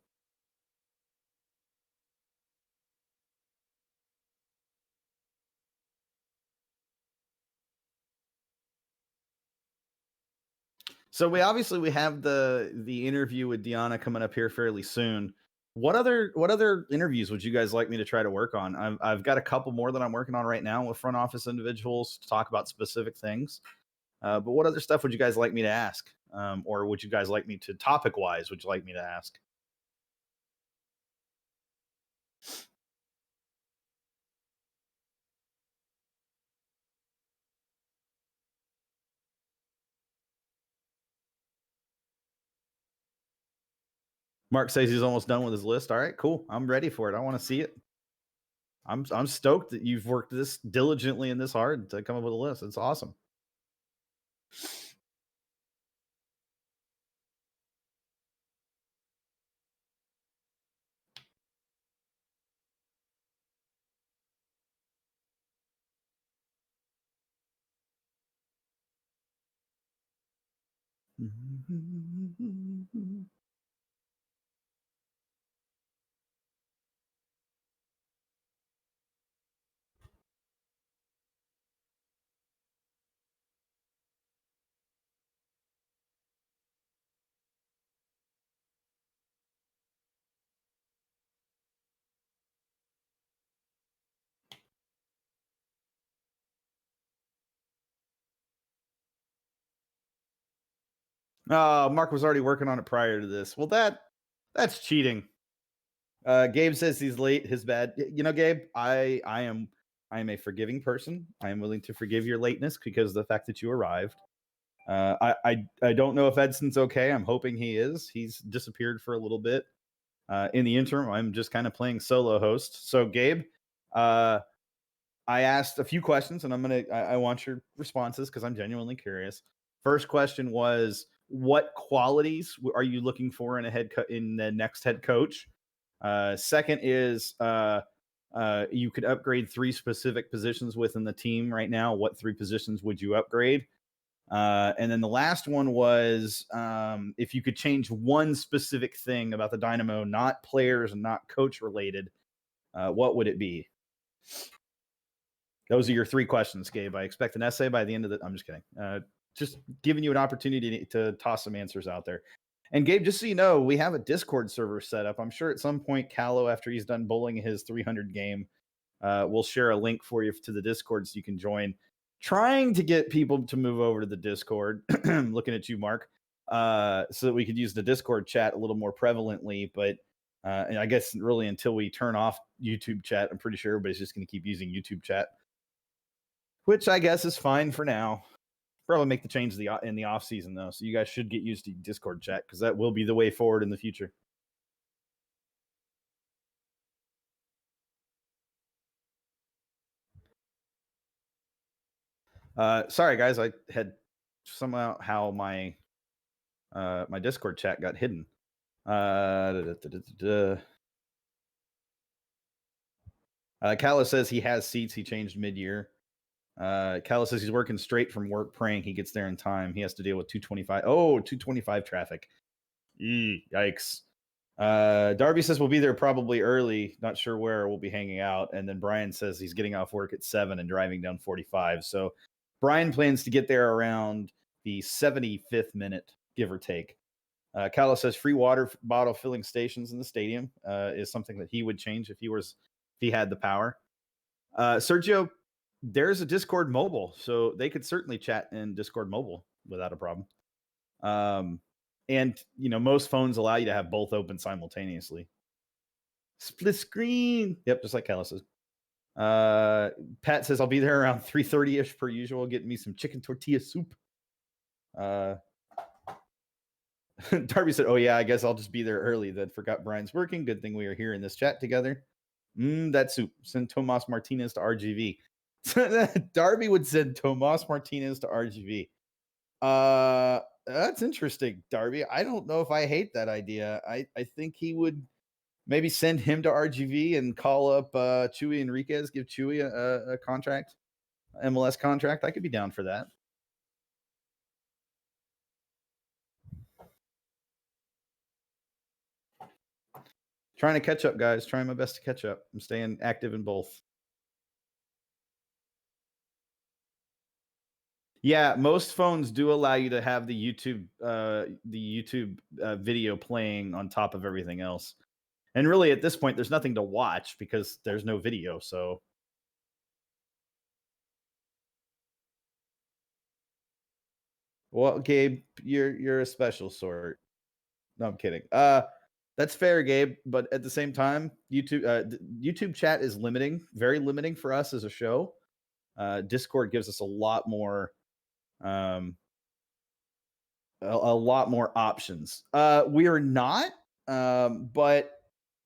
So we have the interview with Deanna coming up here fairly soon. What other interviews would you guys like me to try to work on? I've got a couple more that I'm working on right now with front office individuals to talk about specific things. But what other stuff would you guys like me to ask? Or would you guys like me to topic wise? Would you like me to ask? Mark says he's almost done with his list. All right, cool. I'm ready for it. I want to see it. I'm stoked that you've worked this diligently and this hard to come up with a list. It's awesome. Mark was already working on it prior to this. Well, that's cheating. Gabe says he's late. His bad. You know, Gabe, I am a forgiving person. I am willing to forgive your lateness because of the fact that you arrived. I don't know if Edson's okay. I'm hoping he is. He's disappeared for a little bit. In the interim, I'm just kind of playing solo host. So, Gabe, I asked a few questions, and I want your responses because I'm genuinely curious. First question was, what qualities are you looking for in in the next head coach? Second is, you could upgrade 3 specific positions within the team right now. What 3 positions would you upgrade? And then the last one was, if you could change one specific thing about the Dynamo, not players and not coach related, what would it be? Those are your 3 questions, Gabe. I expect an essay by the end of the. I'm just kidding. Just giving you an opportunity to toss some answers out there. And Gabe, just so you know, we have a Discord server set up. I'm sure at some point, Callow, after he's done bowling his 300 game, we'll share a link for you to the Discord so you can join. Trying to get people to move over to the Discord. Looking at you, Mark, so that we could use the Discord chat a little more prevalently. But and I guess really until we turn off YouTube chat, I'm pretty sure everybody's just going to keep using YouTube chat, which I guess is fine for now. Probably make the change in the off season though, so you guys should get used to Discord chat because that will be the way forward in the future. Sorry guys, I had somehow how my my Discord chat got hidden. Calla says he has seats. He changed mid-year. Calla says he's working straight from work, praying he gets there in time. He has to deal with 225. Oh, 225 traffic. Yikes. Darby says we'll be there probably early. Not sure where we'll be hanging out. And then Brian says he's getting off work at 7 and driving down 45. So Brian plans to get there around the 75th minute, give or take. Calla says free water bottle filling stations in the stadium is something that he would change if he had the power. Sergio, there's a Discord mobile, so they could certainly chat in Discord mobile without a problem. And you know, most phones allow you to have both open simultaneously. Split screen. Yep, just like Calla says. Pat says I'll be there around 3:30ish per usual, getting me some chicken tortilla soup. Darby said, "Oh yeah, I guess I'll just be there early. Then forgot Brian's working. Good thing we are here in this chat together. That soup. Send Tomas Martinez to RGV. Darby would send Tomas Martinez to RGV. That's interesting, Darby. I don't know if I hate that idea. I think he would Maybe send him to RGV and call up Chewy Enriquez, give Chewy a contract, MLS contract. I could be down for that. Trying to catch up, guys. Trying my best to catch up. I'm staying active in both. Yeah, most phones do allow you to have the YouTube video playing on top of everything else. And really, at this point, there's nothing to watch because there's no video. So, well, Gabe, you're a special sort. No, I'm kidding. That's fair, Gabe. But at the same time, YouTube chat is limiting, very limiting for us as a show. Discord gives us a lot more, a lot more options. We are not, but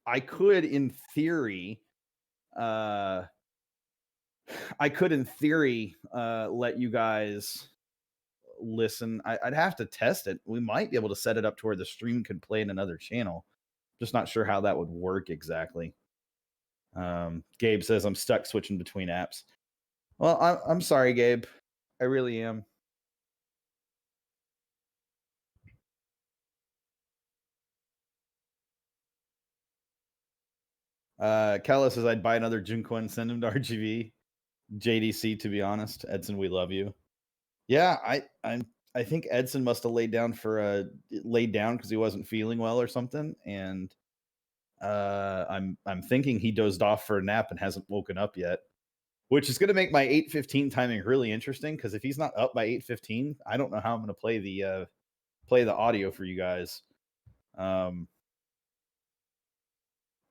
I could, in theory, let you guys listen. I'd have to test it. We might be able to set it up to where the stream could play in another channel. Just not sure how that would work exactly. Gabe says I'm stuck switching between apps. Well, I'm sorry, Gabe. I really am. Kella says I'd buy another Junko and send him to RGV. JDC, to be honest. Edson, we love you. Yeah, I think Edson must have laid down because he wasn't feeling well or something, and I'm thinking he dozed off for a nap and hasn't woken up yet, which is going to make my 8:15 timing really interesting. Because if he's not up by 8:15, I don't know how I'm going to play the audio for you guys.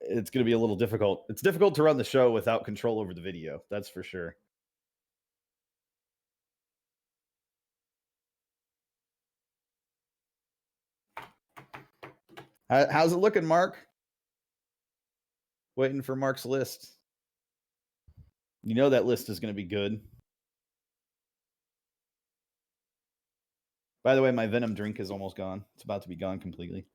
It's going to be a little difficult. It's difficult to run the show without control over the video. That's for sure. How's it looking, Mark? Waiting for Mark's list. You know that list is going to be good. By the way, my Venom drink is almost gone. It's about to be gone completely.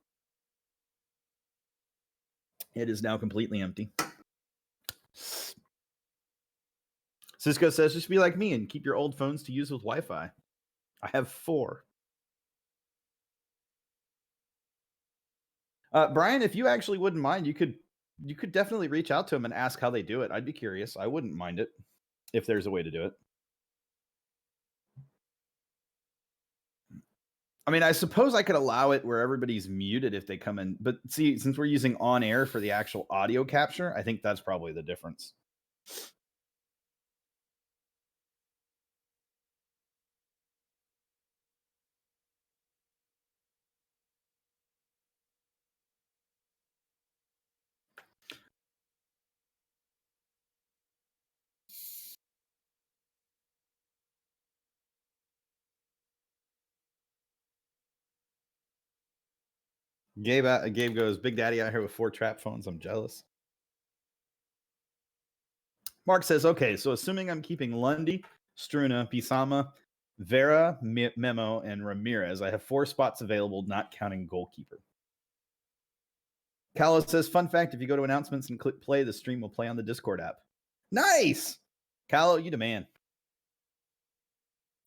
It is now completely empty. Cisco says, just be like me and keep your old phones to use with Wi-Fi. I have 4. Brian, if you actually wouldn't mind, you could definitely reach out to them and ask how they do it. I'd be curious. I wouldn't mind it if there's a way to do it. I mean, I suppose I could allow it where everybody's muted if they come in. But see, since we're using on air for the actual audio capture, I think that's probably the difference. Gabe goes, Big Daddy out here with 4 trap phones. I'm jealous. Mark says, okay, so assuming I'm keeping Lundy, Struna, Bisama, Vera, Memo, and Ramirez, I have 4 spots available, not counting goalkeeper. Calo says, fun fact, if you go to announcements and click play, the stream will play on the Discord app. Nice! Calo, you the man.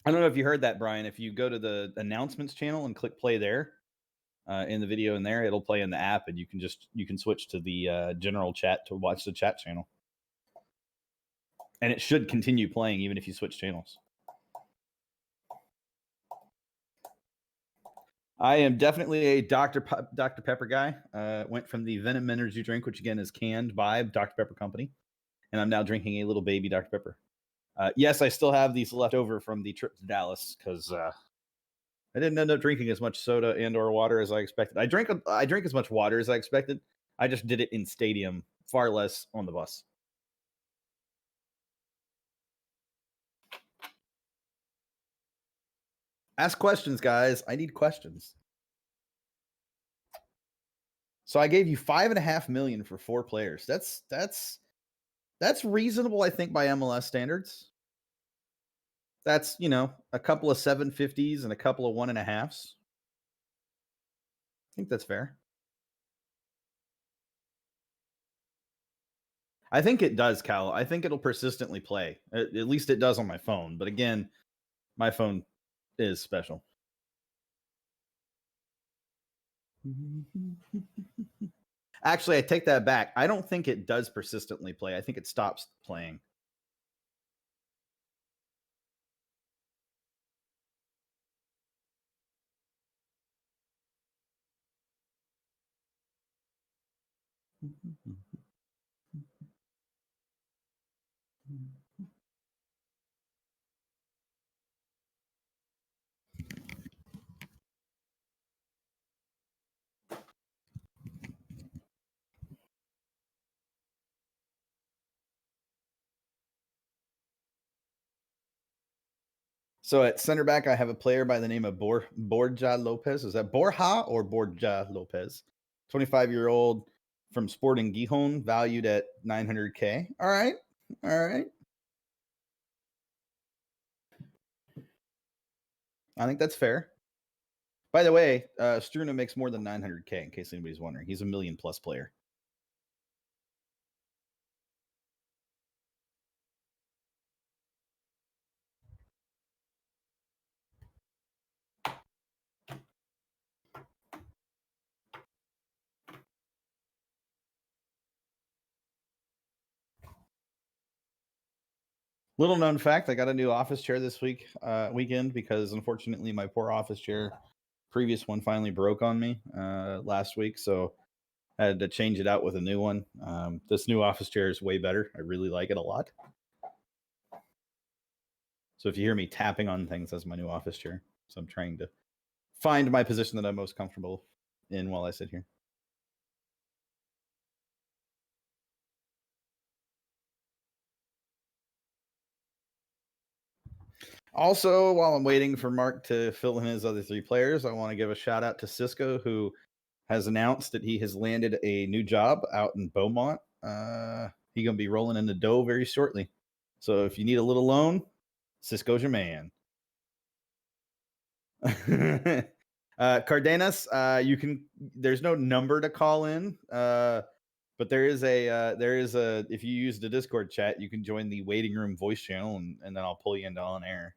I don't know if you heard that, Brian. If you go to the announcements channel and click play there, in the video in there, it'll play in the app, and you can switch to the general chat to watch the chat channel. And it should continue playing even if you switch channels. I am definitely a Dr. Pepper guy. Went from the Venom energy drink, which again is canned by Dr. Pepper Company, and I'm now drinking a little baby Dr. Pepper. Yes, I still have these left over from the trip to Dallas because I didn't end up drinking as much soda and/or water as I expected. I drank as much water as I expected. I just did it in stadium, far less on the bus. Ask questions, guys. I need questions. So I gave you $5.5 million for 4 players. That's reasonable, I think, by MLS standards. That's, a couple of 750s and a couple of 1.5s. I think that's fair. I think it does, Cal. I think it'll persistently play. At least it does on my phone. But again, my phone is special. Actually, I take that back. I don't think it does persistently play. I think it stops playing. So at center back, I have a player by the name of Borja Lopez. Is that Borja or Borja Lopez? 25-year-old from Sporting Gijon, valued at 900K. All right. All right. I think that's fair. By the way, Struna makes more than 900K, in case anybody's wondering. He's a million-plus player. Little known fact: I got a new office chair this weekend, because unfortunately my poor office chair, previous one, finally broke on me last week. So I had to change it out with a new one. This new office chair is way better. I really like it a lot. So if you hear me tapping on things, that's my new office chair. So I'm trying to find my position that I'm most comfortable in while I sit here. Also, while I'm waiting for Mark to fill in his other three players, I want to give a shout out to Cisco, who has announced that he has landed a new job out in Beaumont. He's going to be rolling in the dough very shortly. So if you need a little loan, Cisco's your man. Cardenas, there's no number to call in, but there is a if you use the Discord chat, you can join the waiting room voice channel, and then I'll pull you into on air.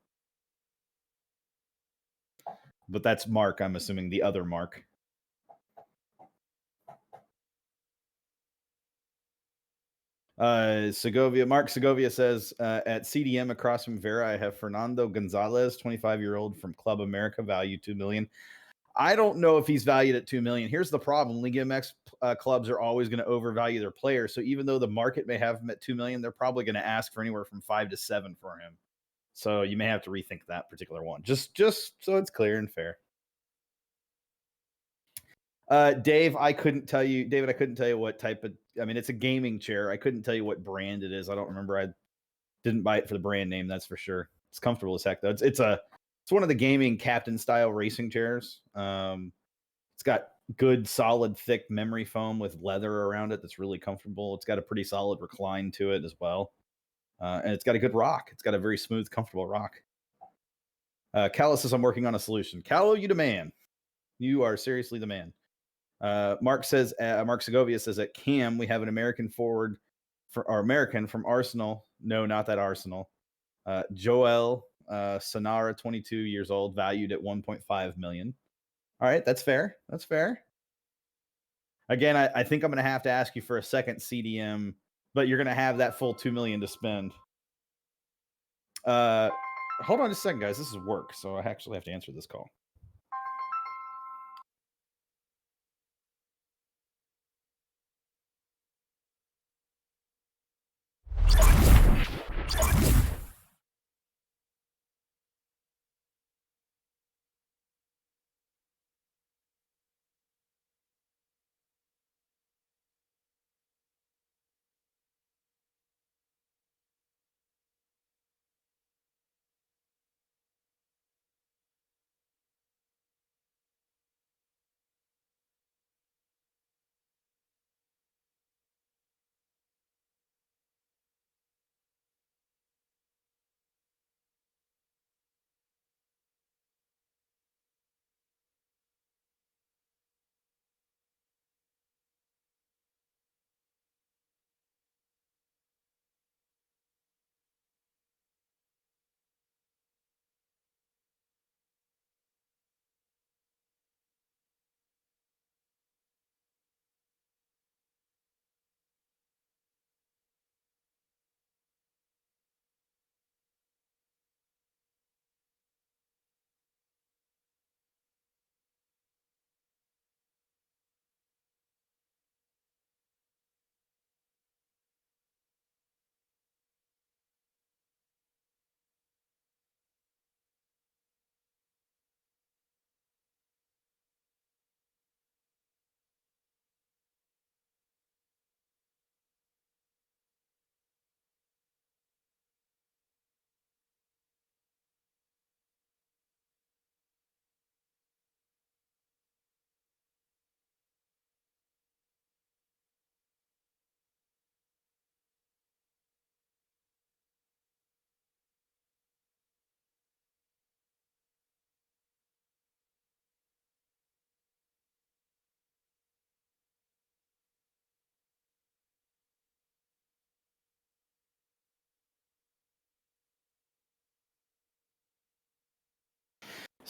But that's Mark, I'm assuming, the other Mark. Mark Segovia says, at CDM across from Vera, I have Fernando Gonzalez, 25-year-old from Club America, value $2 million. I don't know if he's valued at $2 million. Here's the problem: Liga MX clubs are always going to overvalue their players. So even though the market may have him at $2 million, they're probably going to ask for anywhere from 5 to 7 for him. So you may have to rethink that particular one, just so it's clear and fair. Dave, I couldn't tell you what type of. I mean, it's a gaming chair. I couldn't tell you what brand it is. I don't remember. I didn't buy it for the brand name, that's for sure. It's comfortable as heck, though. It's one of the gaming captain style racing chairs. It's got good, solid, thick memory foam with leather around it that's really comfortable. It's got a pretty solid recline to it as well. And it's got a good rock. It's got a very smooth, comfortable rock. Callo says, I'm working on a solution. Callo, you the man. You are seriously the man. Mark Segovia says, at Cam, we have an American forward American from Arsenal. No, not that Arsenal. Joel Sonara, 22 years old, valued at 1.5 million. All right, that's fair. That's fair. Again, I think I'm going to have to ask you for a second CDM, but you're going to have that full 2 million to spend. Hold on just a second, guys. This is work, so I actually have to answer this call.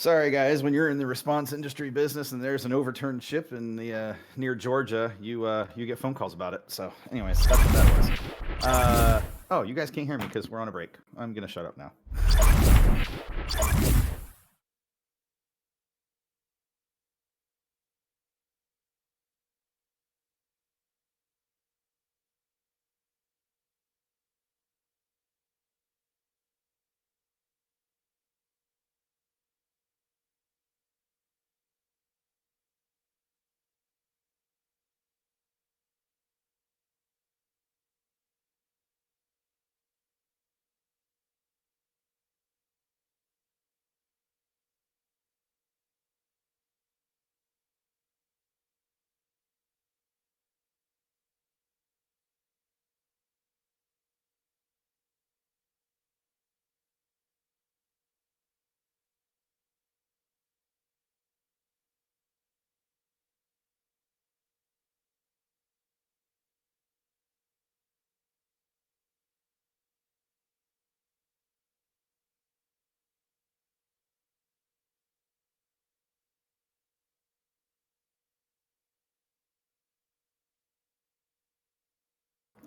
Sorry, guys. When you're in the response industry business and there's an overturned ship in the near Georgia, you get phone calls about it. So, anyways, that's what that was. Oh, you guys can't hear me because we're on a break. I'm gonna shut up now.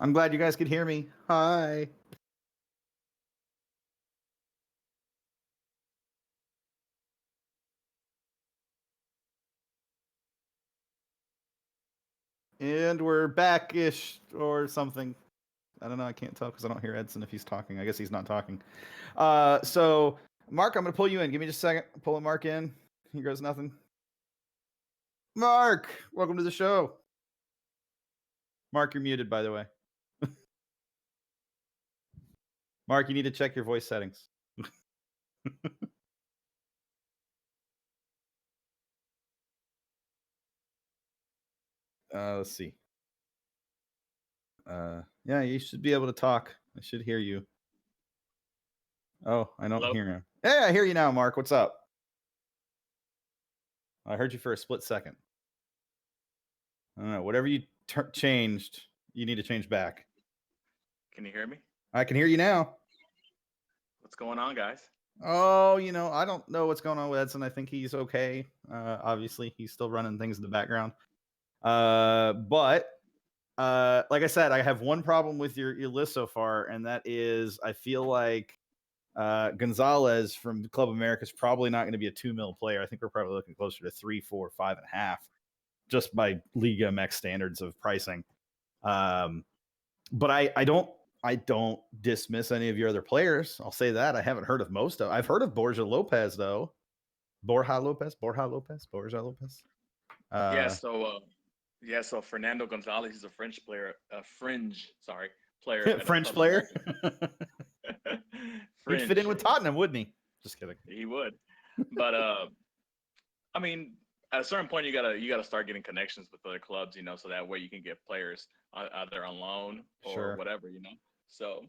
I'm glad you guys could hear me. Hi. And we're back-ish or something. I don't know. I can't tell because I don't hear Edson if he's talking. I guess he's not talking. So, Mark, I'm going to pull you in. Give me just a second. Pulling Mark in. Here goes nothing. Mark, welcome to the show. Mark, you're muted, by the way. Mark, you need to check your voice settings. Let's see. Yeah, you should be able to talk. I should hear you. Oh, I don't hear him. Hey, I hear you now, Mark. What's up? I heard you for a split second. I don't know. Whatever you changed, you need to change back. Can you hear me? I can hear you now. What's going on, guys? Oh, I don't know what's going on with Edson. I think he's okay. Obviously, he's still running things in the background. But like I said, I have one problem with your list so far, and that is I feel like Gonzalez from Club America is probably not going to be a 2 mil player. I think we're probably looking closer to 3, 4, 5.5, just by Liga MX standards of pricing. But I don't dismiss any of your other players. I'll say that. I haven't heard of most of. I've heard of Borja Lopez though. Borja Lopez. So Fernando Gonzalez is a French player, fringe player. French player. He'd fit in with Fringe. Tottenham, wouldn't he? Just kidding. He would, but I mean, at a certain point, you gotta start getting connections with other clubs, so that way you can get players either on loan or Sure. whatever, So,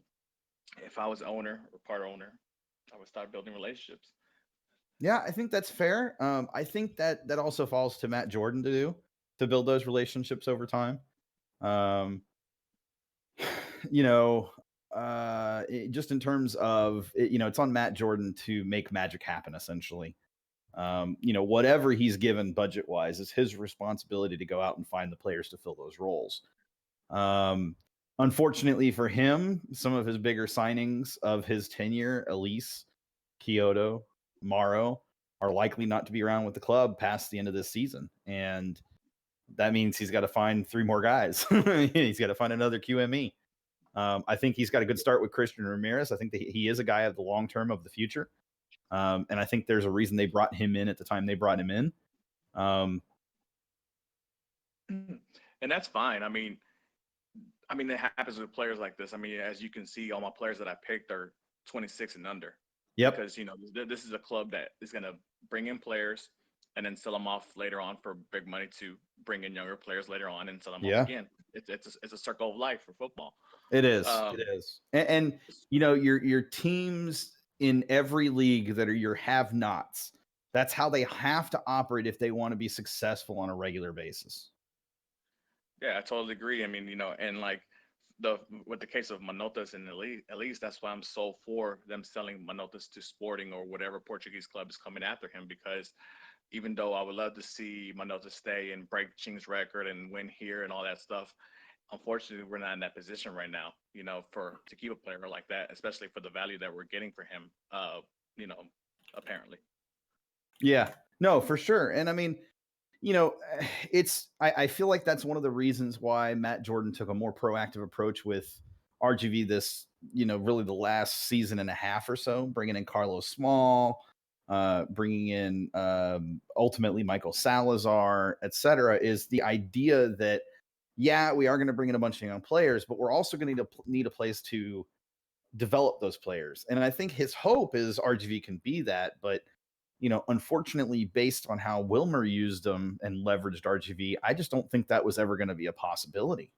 if I was owner or part owner, I would start building relationships. Yeah, I think that's fair. I think that also falls to Matt Jordan to build those relationships over time. Just in terms of it's on Matt Jordan to make magic happen. Essentially, whatever he's given budget wise is his responsibility to go out and find the players to fill those roles. Unfortunately for him, some of his bigger signings of his tenure, Elise, Kyoto, Morrow, are likely not to be around with the club past the end of this season. And that means he's got to find 3 more guys. He's got to find another QME. I think he's got a good start with Christian Ramirez. I think that he is a guy of the long term of the future. And I think there's a reason they brought him in at the time they brought him in. And that's fine. I mean, it happens with players like this. I mean, as you can see, all my players that I picked are 26 and under. Yep. Because, this is a club that is going to bring in players and then sell them off later on for big money to bring in younger players later on and sell them off again. It's a circle of life for football. It is. It is. And your teams in every league that are your have-nots, that's how they have to operate if they want to be successful on a regular basis. Yeah, I totally agree. I mean, and like with the case of Manotas and at least that's why I'm so for them selling Manotas to Sporting or whatever Portuguese club is coming after him, because even though I would love to see Manotas stay and break Ching's record and win here and all that stuff, unfortunately we're not in that position right now, for to keep a player like that, especially for the value that we're getting for him, you know, apparently. Yeah, no, for sure. And I mean, I feel like that's one of the reasons why Matt Jordan took a more proactive approach with RGV this, really the last season and a half or so, bringing in Carlos Small, bringing in ultimately Michael Salazar, et cetera, is the idea that, yeah, we are going to bring in a bunch of young players, but we're also going to need a place to develop those players. And I think his hope is RGV can be that, but unfortunately, based on how Wilmer used them and leveraged RGV, I just don't think that was ever going to be a possibility.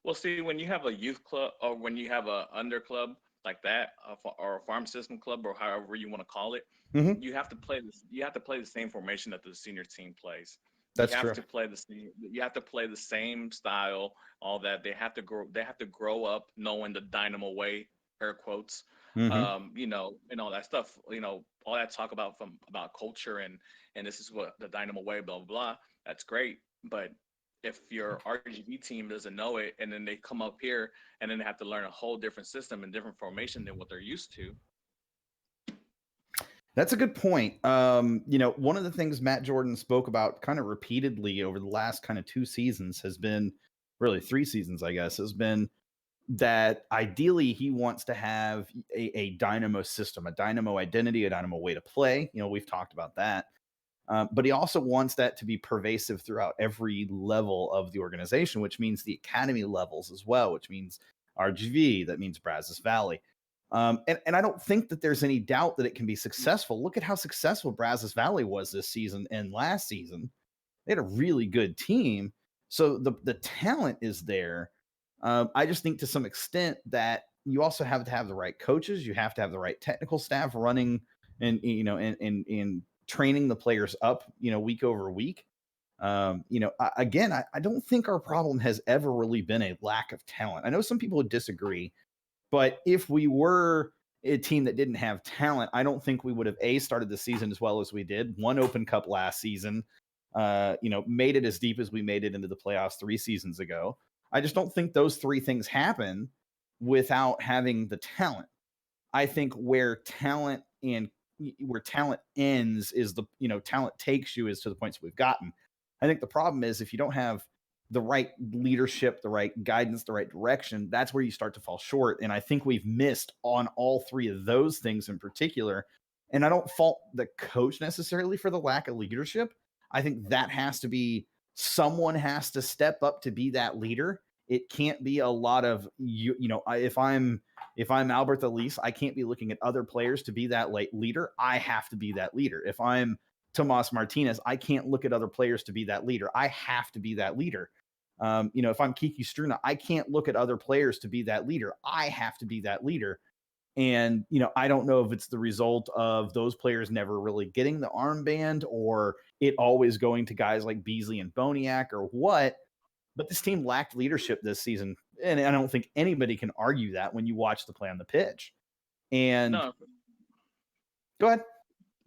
Well, see, when you have a youth club or when you have a under club like that, or a farm system club, or however you want to call it, Mm-hmm. you have to play this. You have to play the same formation that the senior team plays. You That's have true. to play the same. You have to play the same style. All that they have to grow. They have to grow up knowing the Dynamo way, air quotes. Mm-hmm. And all that stuff. All that talk about culture and this is what the Dynamo way, blah blah blah. That's great, but if your RGV team doesn't know it, and then they come up here and then they have to learn a whole different system and different formation than what they're used to. That's a good point. One of the things Matt Jordan spoke about kind of repeatedly over the last kind of 2 seasons has been, really 3 seasons, I guess, has been that ideally he wants to have a Dynamo system, a Dynamo identity, a Dynamo way to play. We've talked about that. But he also wants that to be pervasive throughout every level of the organization, which means the academy levels as well, which means RGV, that means Brazos Valley. And I don't think that there's any doubt that it can be successful. Look at how successful Brazos Valley was this season and last season. They had a really good team. So the talent is there. I just think to some extent that you also have to have the right coaches. You have to have the right technical staff running and training the players up, week over week. Again, I don't think our problem has ever really been a lack of talent. I know some people would disagree, but if we were a team that didn't have talent, I don't think we would have started the season as well as we did. Won Open Cup last season, made it as deep as we made it into the playoffs 3 seasons ago. I just don't think those 3 things happen without having the talent. I think where talent ends is talent takes you is to the points we've gotten. I think the problem is if you don't have the right leadership, the right guidance, the right direction, that's where you start to fall short. And I think we've missed on all 3 of those things in particular. And I don't fault the coach necessarily for the lack of leadership. I think that has to be, someone has to step up to be that leader. It can't be a lot of if I'm Albert Elise, I can't be looking at other players to be that leader. I have to be that leader. If I'm Tomas Martinez, I can't look at other players to be that leader. I have to be that leader. If I'm Kiki Struna, I can't look at other players to be that leader. I have to be that leader. And, I don't know if it's the result of those players never really getting the armband or it always going to guys like Beasley and Boniak or what, but this team lacked leadership this season. And I don't think anybody can argue that when you watch the play on the pitch. And No, go ahead.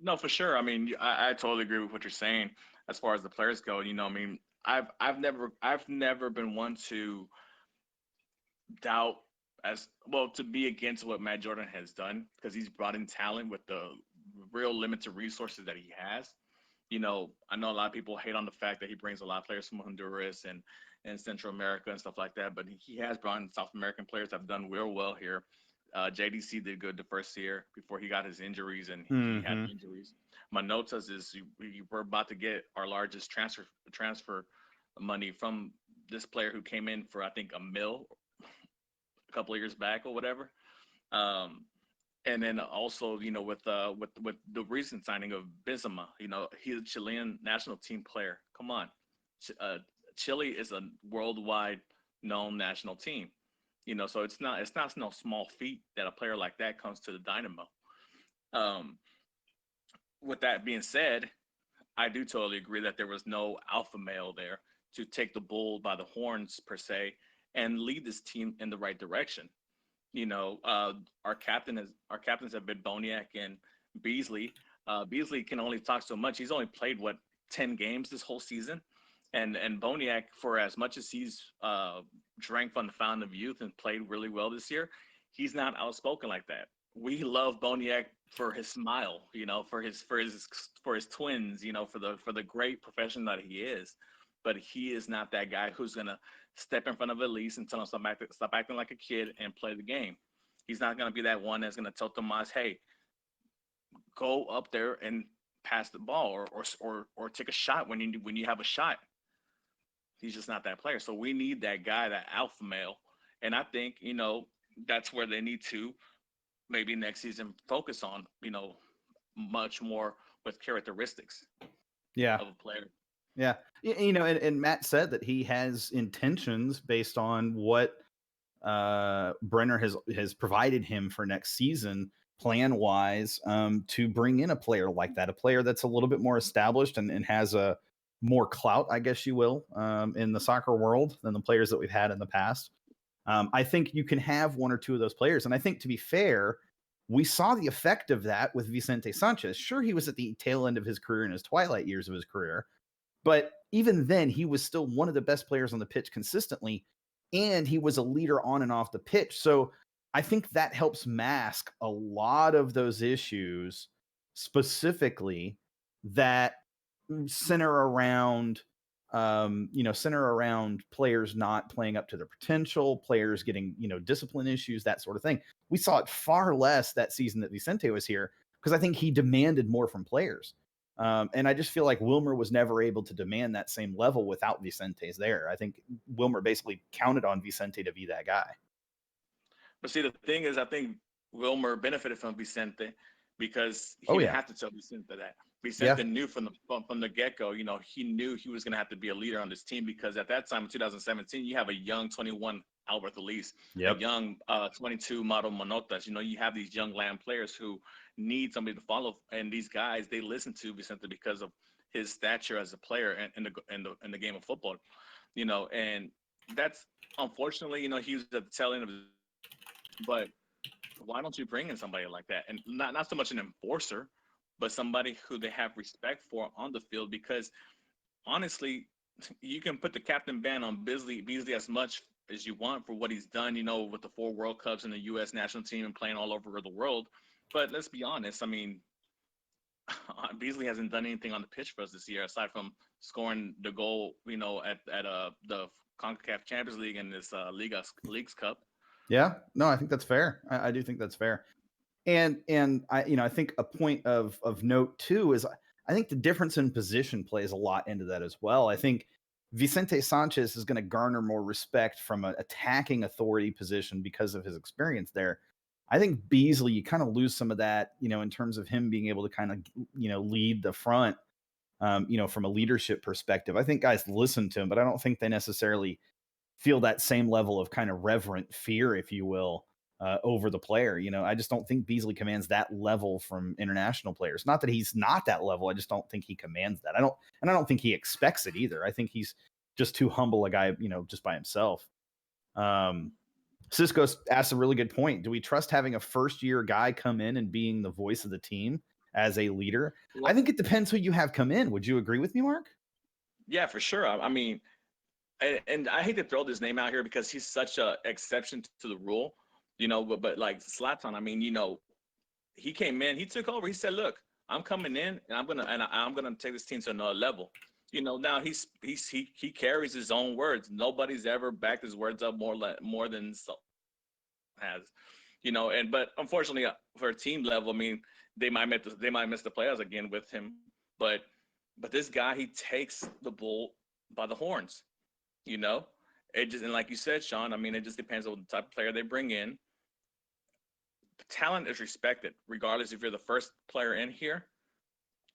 no, for sure. I mean, I totally agree with what you're saying as far as the players go. I mean, I've never been one to doubt as well, to be against what Matt Jordan has done, because he's brought in talent with the real limited resources that he has. I know a lot of people hate on the fact that he brings a lot of players from Honduras and Central America and stuff like that, but he has brought in South American players that have done real well here. JDC did good the first year before he got his injuries, and he had injuries. Manotas we're about to get our largest transfer money from this player who came in for I think $1 million a couple of years back or whatever. And then also, with the recent signing of Benzema, he's a Chilean national team player. Come on, Chile is a worldwide known national team. So it's not no small feat that a player like that comes to the Dynamo. With that being said, I do totally agree that there was no alpha male there to take the bull by the horns per se and lead this team in the right direction. Our captains have been Boniek and Beasley. Beasley can only talk so much. He's only played 10 games this whole season, and Boniek, for as much as he's drank from the fountain of youth and played really well this year, he's not outspoken like that. We love Boniek for his smile, for his twins, for the great professional that he is. But he is not that guy who's gonna step in front of Elise and tell him stop acting like a kid and play the game. He's not gonna be that one that's gonna tell Tomas, hey, go up there and pass the ball or take a shot when you have a shot. He's just not that player. So we need that guy, that alpha male. And I think, that's where they need to maybe next season focus on, much more with characteristics Yeah. of a player. Yeah. And Matt said that he has intentions based on what Brenner has provided him for next season, plan wise, to bring in a player like that, a player that's a little bit more established and has a more clout, I guess you will, in the soccer world than the players that we've had in the past. I think you can have one or two of those players. And I think, to be fair, we saw the effect of that with Vicente Sanchez. Sure, he was at the tail end of his career, in his twilight years of his career, but even then, he was still one of the best players on the pitch consistently, and he was a leader on and off the pitch. So I think that helps mask a lot of those issues, specifically that center around players not playing up to their potential, players getting, discipline issues, that sort of thing. We saw it far less that season that Vicente was here, because I think he demanded more from players. And I just feel like Wilmer was never able to demand that same level without Vicente's there. I think Wilmer basically counted on Vicente to be that guy. But see, the thing is, I think Wilmer benefited from Vicente because he didn't have to tell Vicente that. Vicente knew from the get-go, he knew he was going to have to be a leader on this team, because at that time in 2017, you have a young 21 Albert Elise, a young 22 Mauro Manotas. You have these young land players who need somebody to follow, and these guys, they listen to Vicente because of his stature as a player in the game of football, and that's unfortunately, he was at the tail end of his, but why don't you bring in somebody like that, and not so much an enforcer, but somebody who they have respect for on the field? Because honestly, you can put the captain ban on Beasley as much as you want for what he's done, with the 4 World Cups and the U.S. national team and playing all over the world. But let's be honest. I mean, Beasley hasn't done anything on the pitch for us this year, aside from scoring the goal, at the CONCACAF Champions League and this Leagues Cup. Yeah, no, I think that's fair. I do think that's fair. And I think a point of note too is I think the difference in position plays a lot into that as well. I think Vicente Sanchez is going to garner more respect from an attacking authority position because of his experience there. I think Beasley, you kind of lose some of that, in terms of him being able to kind of, lead the front, from a leadership perspective. I think guys listen to him, but I don't think they necessarily feel that same level of kind of reverent fear, if you will, over the player. I just don't think Beasley commands that level from international players. Not that he's not that level. I just don't think he commands that. I don't think he expects it either. I think he's just too humble a guy, just by himself. Cisco asked a really good point. Do we trust having a first-year guy come in and being the voice of the team as a leader? Well, I think it depends who you have come in. Would you agree with me, Mark? Yeah, for sure. I mean, and I hate to throw this name out here because he's such an exception to the rule, but like Zlatan, I mean, he came in, he took over. He said, look, I'm coming in and I'm gonna take this team to another level. Now he carries his own words. Nobody's ever backed his words up more than so has, but unfortunately for a team level, I mean, they might miss the playoffs again with him. But this guy, he takes the bull by the horns, It just, and like you said, Sean, I mean, it just depends on the type of player they bring in. Talent is respected, regardless if you're the first player in here,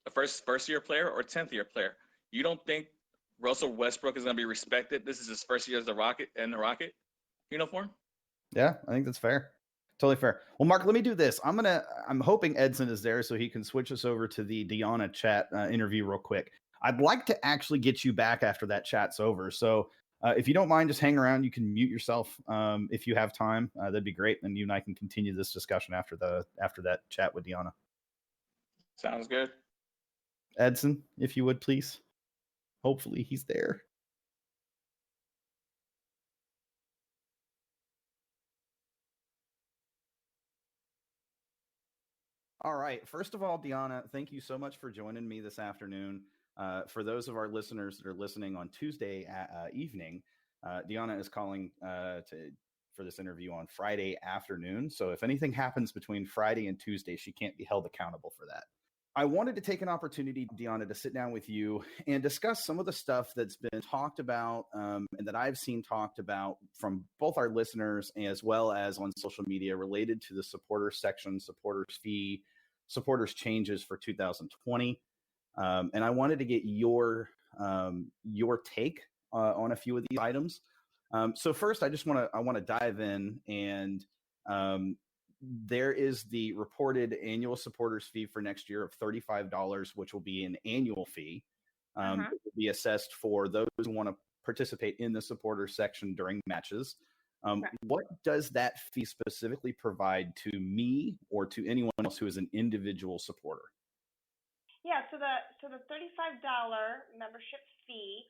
a first year player or 10th year player. You don't think Russell Westbrook is going to be respected? This is his first year as the Rocket uniform. Yeah, I think that's fair. Totally fair. Well, Mark, let me do this. I'm hoping Edson is there so he can switch us over to the Deanna chat interview real quick. I'd like to actually get you back after that chat's over. So If you don't mind, just hang around. You can mute yourself if you have time. That'd be great. And you and I can continue this discussion after that chat with Deanna. Sounds good. Edson, if you would, please. Hopefully he's there. All right. First of all, Deanna, thank you so much for joining me this afternoon. For those of our listeners that are listening on Tuesday evening, Deanna is calling for this interview on Friday afternoon. So if anything happens between Friday and Tuesday, she can't be held accountable for that. I wanted to take an opportunity, Deanna, to sit down with you and discuss some of the stuff that's been talked about and that I've seen talked about from both our listeners as well as on social media related to the supporters section, supporters fee, supporters changes for 2020. And I wanted to get your take on a few of these items. So first, I want to dive in, and there is the reported annual supporters fee for next year of $35, which will be an annual fee. It will be assessed for those who want to participate in the supporters section during matches. What does that fee specifically provide to me or to anyone else who is an individual supporter? Yeah, so the $35 membership fee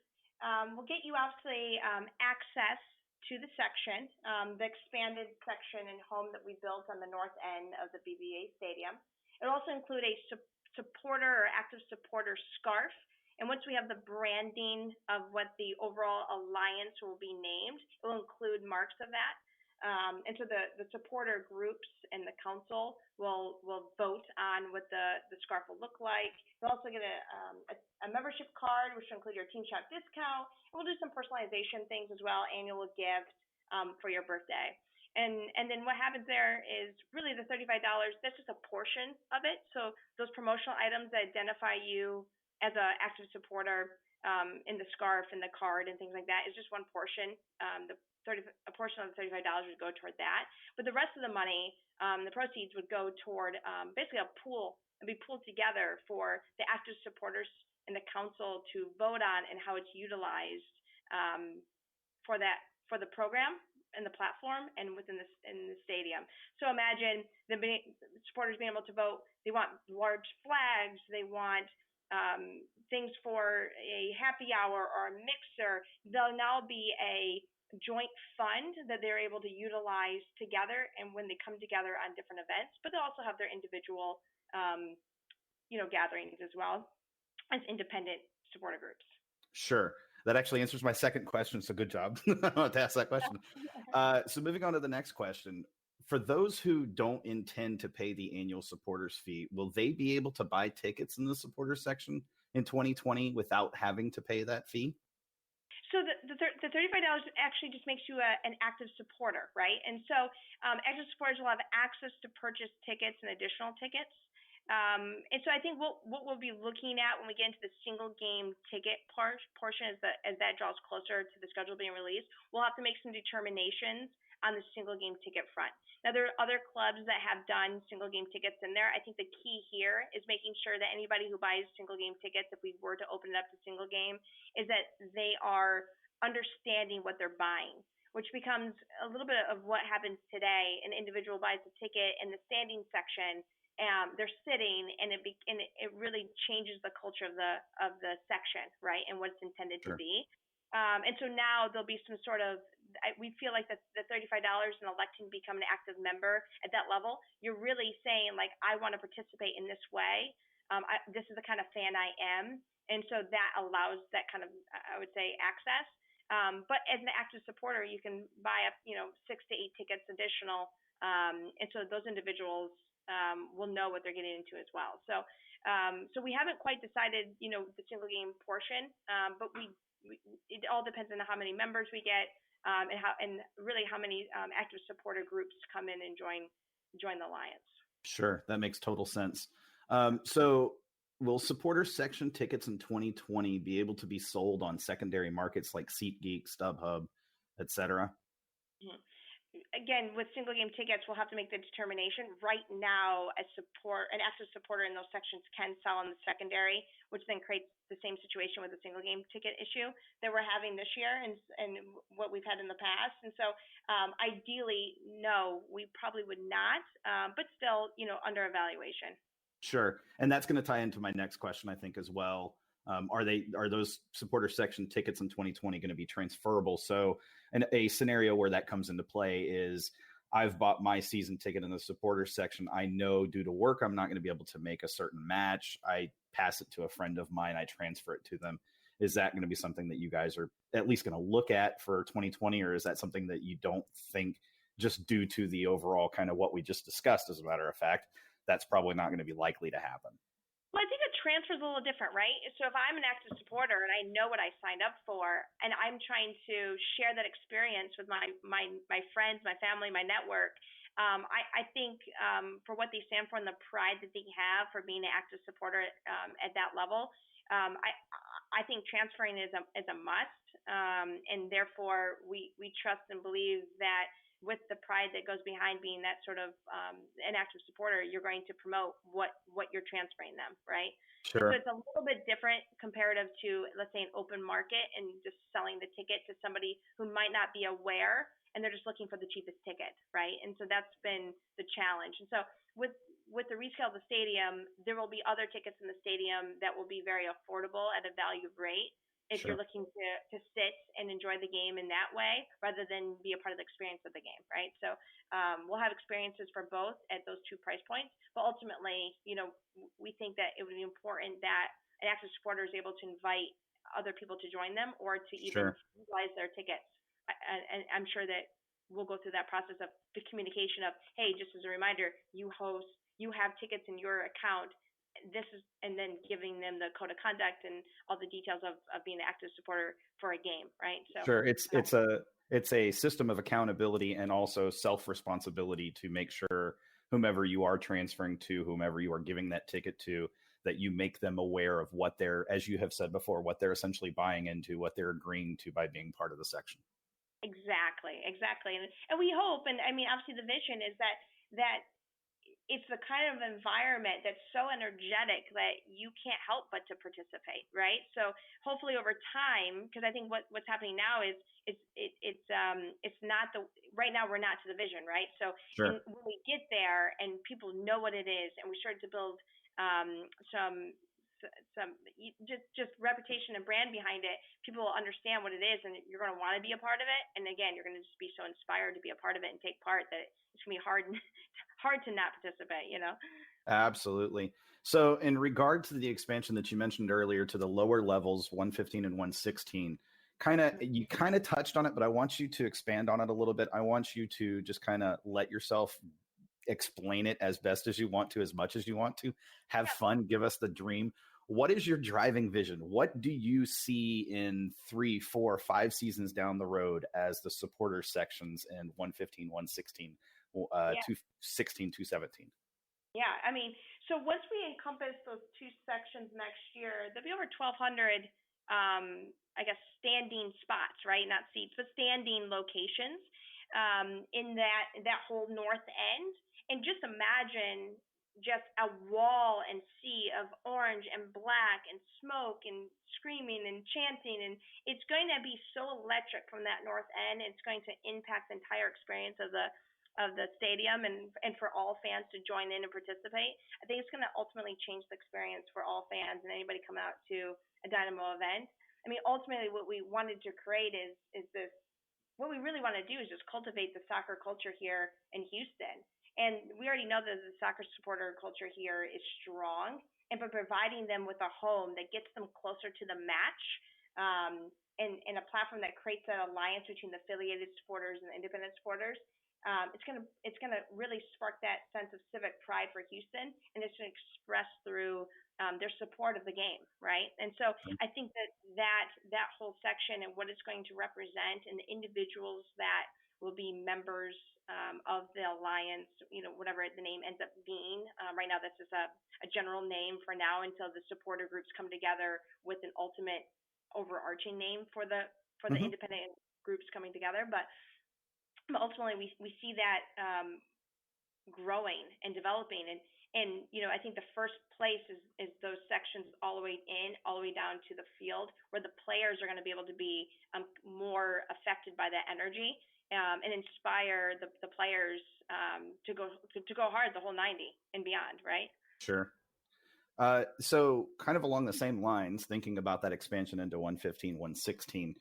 will get you obviously access to the section, the expanded section and home that we built on the north end of the BBA Stadium. It'll also include a supporter or active supporter scarf. And once we have the branding of what the overall alliance will be named, it will include marks of that. And so the supporter groups and the council will vote on what the scarf will look like. You'll also get a membership card, which will include your team shop discount. And we'll do some personalization things as well, annual gift for your birthday. And then what happens there is really the $35, that's just a portion of it. So those promotional items that identify you as an active supporter in the scarf and the card and things like that is just one portion. A portion of the $35 would go toward that, but the rest of the money, the proceeds would go toward basically a pool and be pooled together for the active supporters and the council to vote on and how it's utilized for the program and the platform and in the stadium. So imagine the supporters being able to vote. They want large flags. They want things for a happy hour or a mixer. There'll now be a joint fund that they're able to utilize together and when they come together on different events, but they'll also have their individual gatherings as well as independent supporter groups. Sure. That actually answers my second question, so good job. I want to ask that question. So moving on to the next question. For those who don't intend to pay the annual supporters fee, will they be able to buy tickets in the supporters section in 2020 without having to pay that fee? So the $35 actually just makes you an active supporter, right? And so active supporters will have access to purchase tickets and additional tickets. And so I think what we'll be looking at when we get into the single game ticket portion as that draws closer to the schedule being released, we'll have to make some determinations on the single game ticket front. Now, there are other clubs that have done single game tickets in there. I think the key here is making sure that anybody who buys single game tickets, if we were to open it up to single game, is that they are understanding what they're buying, which becomes a little bit of what happens today. An individual buys a ticket in the standing section, they're sitting, and it really changes the culture of the section, right, and what it's intended to be. And so now there'll be some sort of, we feel like the $35 and electing to become an active member at that level, you're really saying, like, I want to participate in this way. This is the kind of fan I am. And so that allows that kind of, I would say, access. But as an active supporter, you can buy up, 6 to 8 tickets additional. And so those individuals will know what they're getting into as well. So we haven't quite decided, the single game portion, but it all depends on how many members we get, and really how many active supporter groups come in and join the alliance. Sure, that makes total sense. So will supporter section tickets in 2020 be able to be sold on secondary markets like SeatGeek, StubHub, etc.? again, with single game tickets, we'll have to make the determination. Right now, an active supporter in those sections can sell on the secondary, which then creates the same situation with the single game ticket issue that we're having this year and what we've had in the past. And so, ideally, no, we probably would not, but still, under evaluation. Sure. And that's going to tie into my next question, I think, as well. Are those supporter section tickets in 2020 going to be transferable? So a scenario where that comes into play is I've bought my season ticket in the supporter section. I know due to work, I'm not going to be able to make a certain match. I pass it to a friend of mine. I transfer it to them. Is that going to be something that you guys are at least going to look at for 2020? Or is that something that you don't think, just due to the overall kind of what we just discussed, as a matter of fact, that's probably not going to be likely to happen? Well, I think a transfer is a little different, right? So if I'm an active supporter and I know what I signed up for, and I'm trying to share that experience with my friends, my family, my network, I think for what they stand for and the pride that they have for being an active supporter at that level, I think transferring is a must, and therefore we trust and believe that with the pride that goes behind being that sort of an active supporter, you're going to promote what you're transferring them, right? Sure. And so it's a little bit different comparative to, let's say, an open market and just selling the ticket to somebody who might not be aware and they're just looking for the cheapest ticket, right? And so that's been the challenge. And so with the resale of the stadium, there will be other tickets in the stadium that will be very affordable at a value rate if Sure. you're looking to sit and enjoy the game in that way rather than be a part of the experience of the game, right? So we'll have experiences for both at those two price points, but ultimately, we think that it would be important that an active supporter is able to invite other people to join them or to even utilize their tickets. And I'm sure that we'll go through that process of the communication of, hey, just as a reminder, you have tickets in your account. And then giving them the code of conduct and all the details of being an active supporter for a game, right? So sure, it's a system of accountability and also self-responsibility to make sure whomever you are transferring to, whomever you are giving that ticket to, that you make them aware of what they're, as you have said before, what they're essentially buying into, what they're agreeing to by being part of the section. Exactly. And we hope, and I mean, obviously the vision is that it's the kind of environment that's so energetic that you can't help but to participate, right? So hopefully over time, because I think what's happening now is it's not right now we're not to the vision, right? So Sure. when we get there and people know what it is, and we start to build some just reputation and brand behind it, people will understand what it is, and you're going to want to be a part of it. And again, you're going to just be so inspired to be a part of it and take part that it's going to be hard to not participate, Absolutely. So in regard to the expansion that you mentioned earlier to the lower levels, 115 and 116, you kind of touched on it, but I want you to expand on it a little bit. I want you to just kind of let yourself explain it as best as you want to, as much as you want to. Have fun, give us the dream. What is your driving vision? What do you see in 3, 4, 5 seasons down the road as the supporter sections in 115, 116, 216, 217? Yeah, I mean, so once we encompass those two sections next year, there'll be over 1,200, I guess, standing spots, right? Not seats, but standing locations in that whole north end. And just imagine just a wall and sea of orange and black and smoke and screaming and chanting, and it's going to be so electric from that north end. It's going to impact the entire experience of the stadium and for all fans to join in and participate. I think it's going to ultimately change the experience for all fans and anybody coming out to a Dynamo event. I mean, ultimately what we wanted to create is this, what we really want to do is just cultivate the soccer culture here in Houston. And we already know that the soccer supporter culture here is strong, and by providing them with a home that gets them closer to the match, and a platform that creates that alliance between the affiliated supporters and the independent supporters, it's gonna really spark that sense of civic pride for Houston, and it's going to express through their support of the game, right? And so I think that whole section and what it's going to represent, and the individuals that will be members of the alliance, whatever the name ends up being. Right now, that's just a general name for now until the supporter groups come together with an ultimate overarching name for the independent groups coming together. But But ultimately, we see that growing and developing, and I think the first place is those sections all the way in, all the way down to the field, where the players are going to be able to be more affected by that energy, and inspire the players to go hard the whole 90 and beyond, right? Sure. So kind of along the same lines, thinking about that expansion into 115, 116,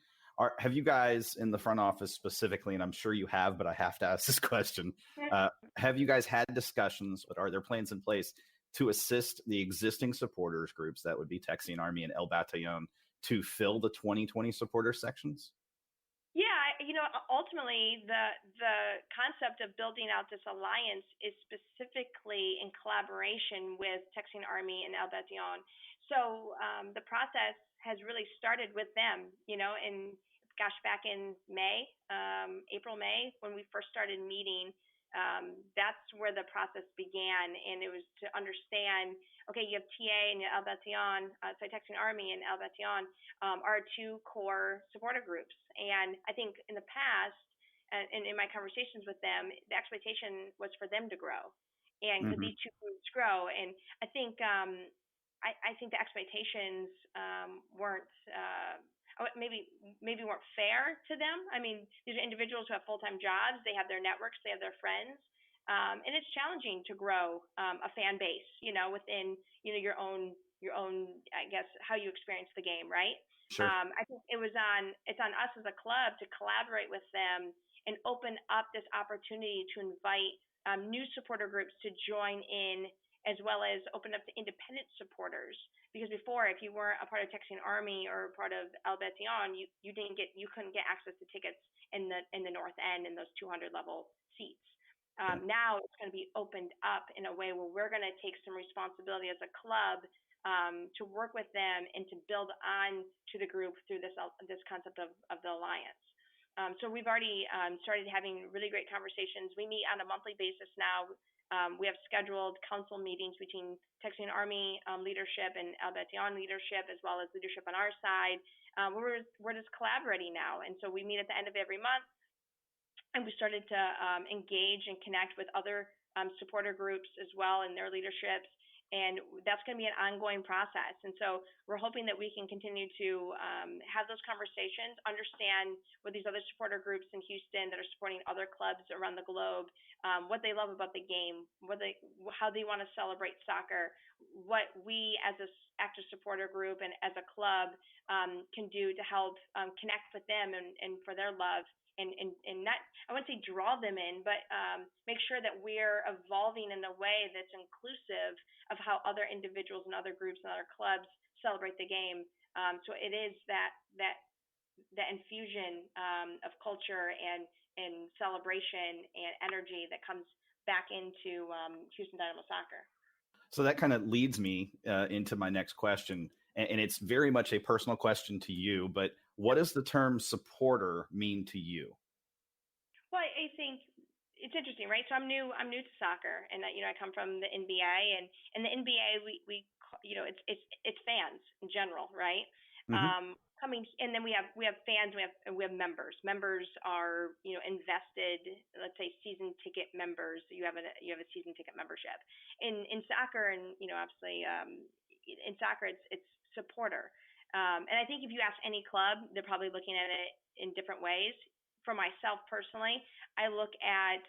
have you guys in the front office specifically, and I'm sure you have, but I have to ask this question, have you guys had discussions, but are there plans in place to assist the existing supporters groups, that would be Texian Army and El Batallon, to fill the 2020 supporter sections? Yeah, ultimately the concept of building out this alliance is specifically in collaboration with Texian Army and El Batallon. So the process has really started with them, and back in May, April, May, when we first started meeting. That's where the process began, and it was to understand, okay, you have TA and El Batallon, Texian Army and El Batallon are two core supporter groups. And I think in the past, and in my conversations with them, the expectation was for them to grow, and could these two groups grow? And I think I think the expectations weren't. Maybe weren't fair to them. I mean, these are individuals who have full-time jobs. They have their networks. They have their friends. And it's challenging to grow a fan base, within, your own, I guess, how you experience the game, right? Sure. I think it's on us as a club to collaborate with them and open up this opportunity to invite new supporter groups to join in, as well as open up to independent supporters. Because before, if you weren't a part of Texian Army or a part of El Batallon, you couldn't get access to tickets in the North End in those 200 level seats. Now it's going to be opened up in a way where we're going to take some responsibility as a club to work with them and to build on to the group through this concept of the alliance. So we've already started having really great conversations. We meet on a monthly basis now. We have scheduled council meetings between Texian Army leadership and El Batallon leadership, as well as leadership on our side. We're just collaborating now. And so we meet at the end of every month, and we started to engage and connect with other supporter groups as well and their leaderships. And that's going to be an ongoing process. And so we're hoping that we can continue to have those conversations, understand what these other supporter groups in Houston that are supporting other clubs around the globe, what they love about the game, how they want to celebrate soccer, what we as an active supporter group and as a club can do to help connect with them and for their love. And not, I wouldn't say draw them in, but make sure that we're evolving in a way that's inclusive of how other individuals and other groups and other clubs celebrate the game. So it is that infusion of culture and celebration and energy that comes back into Houston Dynamo soccer. So that kind of leads me into my next question, and it's very much a personal question to you, but what does the term supporter mean to you? Well, I think it's interesting, right? So I'm new to soccer, and I come from the NBA, and the NBA we it's fans in general, right? And then we have fans, we have members. Members are invested, let's say season ticket members. You have a season ticket membership. In soccer, and obviously in soccer it's supporter. And I think if you ask any club, they're probably looking at it in different ways. For myself personally, I look at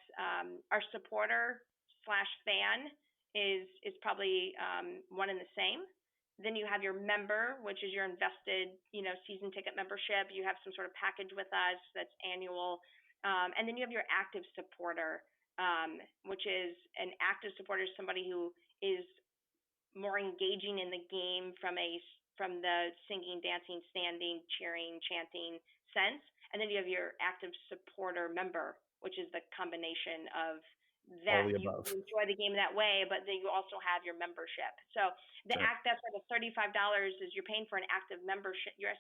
our supporter / fan is probably one and the same. Then you have your member, which is your invested, season ticket membership. You have some sort of package with us that's annual. And then you have your active supporter, which is an active supporter, is somebody who is more engaging in the game from the singing, dancing, standing, cheering, chanting sense. And then you have your active supporter member, which is the combination of that. You enjoy the game that way, but then you also have your membership. So that's why the $35 is you're paying for an active membership. You're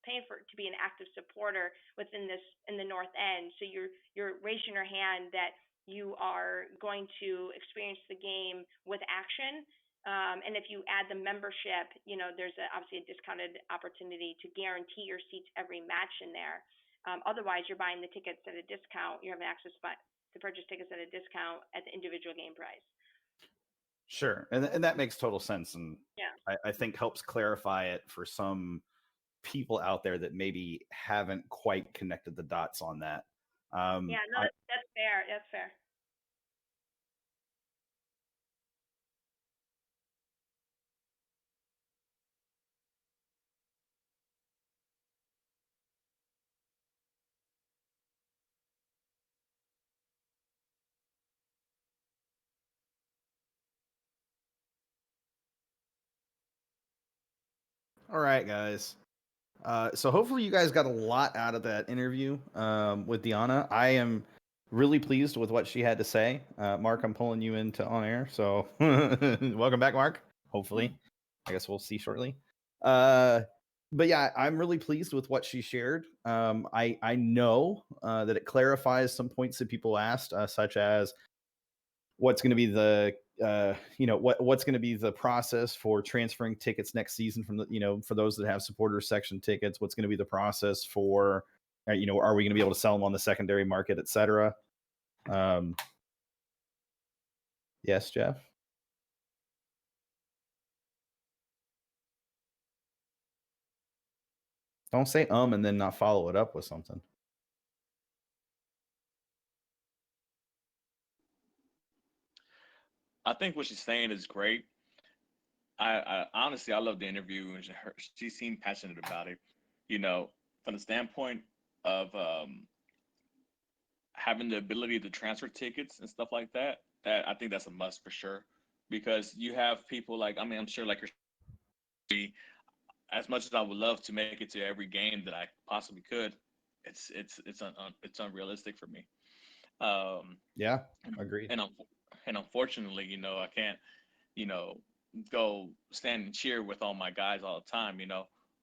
paying to be an active supporter in the North End. So you're raising your hand that you are going to experience the game with action. And if you add the membership, there's obviously a discounted opportunity to guarantee your seats every match in there. Otherwise, you're buying the tickets at a discount. You're having access to purchase tickets at a discount at the individual game price. Sure, and that makes total sense, and Yeah. I think helps clarify it for some people out there that maybe haven't quite connected the dots on that. Yeah, no, that's fair. That's fair. All right, guys. So hopefully you guys got a lot out of that interview with Deanna. I am really pleased with what she had to say. Mark, I'm pulling you into on air, so welcome back, Mark. Hopefully, I guess we'll see shortly. But yeah, I'm really pleased with what she shared. I know that it clarifies some points that people asked, such as what's going to be the what's going to be the process for transferring tickets next season from the for those that have supporters section tickets. What's going to be the process for are we going to be able to sell them on the secondary market, etc. Yes, Jeff. Don't say and then not follow it up with something. I think what she's saying is great. I honestly, I love the interview, and she seemed passionate about it. From the standpoint of having the ability to transfer tickets and stuff like that, that I think that's a must for sure. Because you have people like, I mean, I'm sure like as much as I would love to make it to every game that I possibly could, it's unrealistic for me. Yeah, agreed. And unfortunately, I can't, you know, go stand and cheer with all my guys all the time,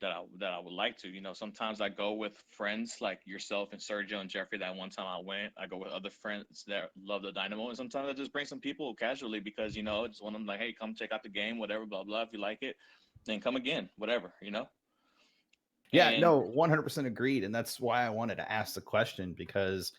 that I would like to. Sometimes I go with friends like yourself and Sergio and Jeffrey. That one time I went, I go with other friends that love the Dynamo, and sometimes I just bring some people casually because I just want them like, hey, come check out the game, whatever, blah blah. If you like it, then come again, whatever. Yeah, And no, 100% agreed, and that's why I wanted to ask the question because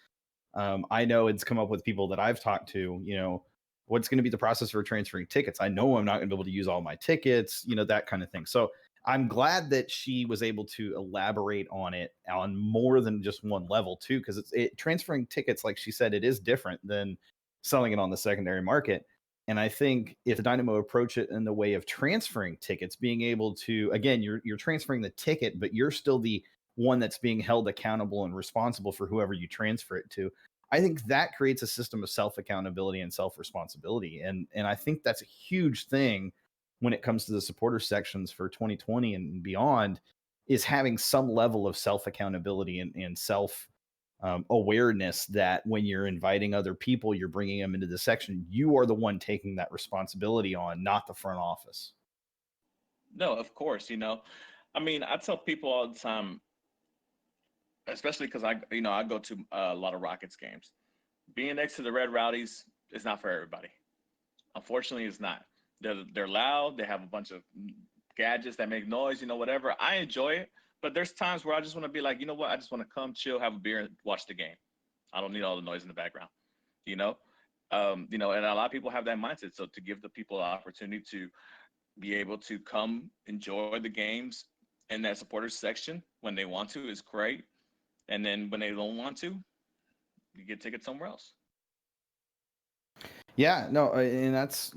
I know it's come up with people that I've talked to. What's going to be the process for transferring tickets? I know I'm not going to be able to use all my tickets, that kind of thing. So I'm glad that she was able to elaborate on it on more than just one level too, because transferring tickets, like she said, it is different than selling it on the secondary market. And I think if the Dynamo approach it in the way of transferring tickets, being able to, again, you're transferring the ticket, but you're still the one that's being held accountable and responsible for whoever you transfer it to. I think that creates a system of self accountability and self responsibility, and I think that's a huge thing when it comes to the supporter sections for 2020 and beyond. Is having some level of self accountability and self awareness that when you're inviting other people, you're bringing them into the section, you are the one taking that responsibility on, not the front office. no, of course, I mean, I tell people all the time, especially because I go to a lot of Rockets games. Being next to the Red Rowdies is not for everybody. Unfortunately, it's not. They're loud. They have a bunch of gadgets that make noise. Whatever. I enjoy it, but there's times where I just want to be like, you know what? I just want to come, chill, have a beer, and watch the game. I don't need all the noise in the background. You know, and a lot of people have that mindset. So to give the people an opportunity to be able to come enjoy the games in that supporters section when they want to is great. And then when they don't want to, you get tickets somewhere else. Yeah, no, and that's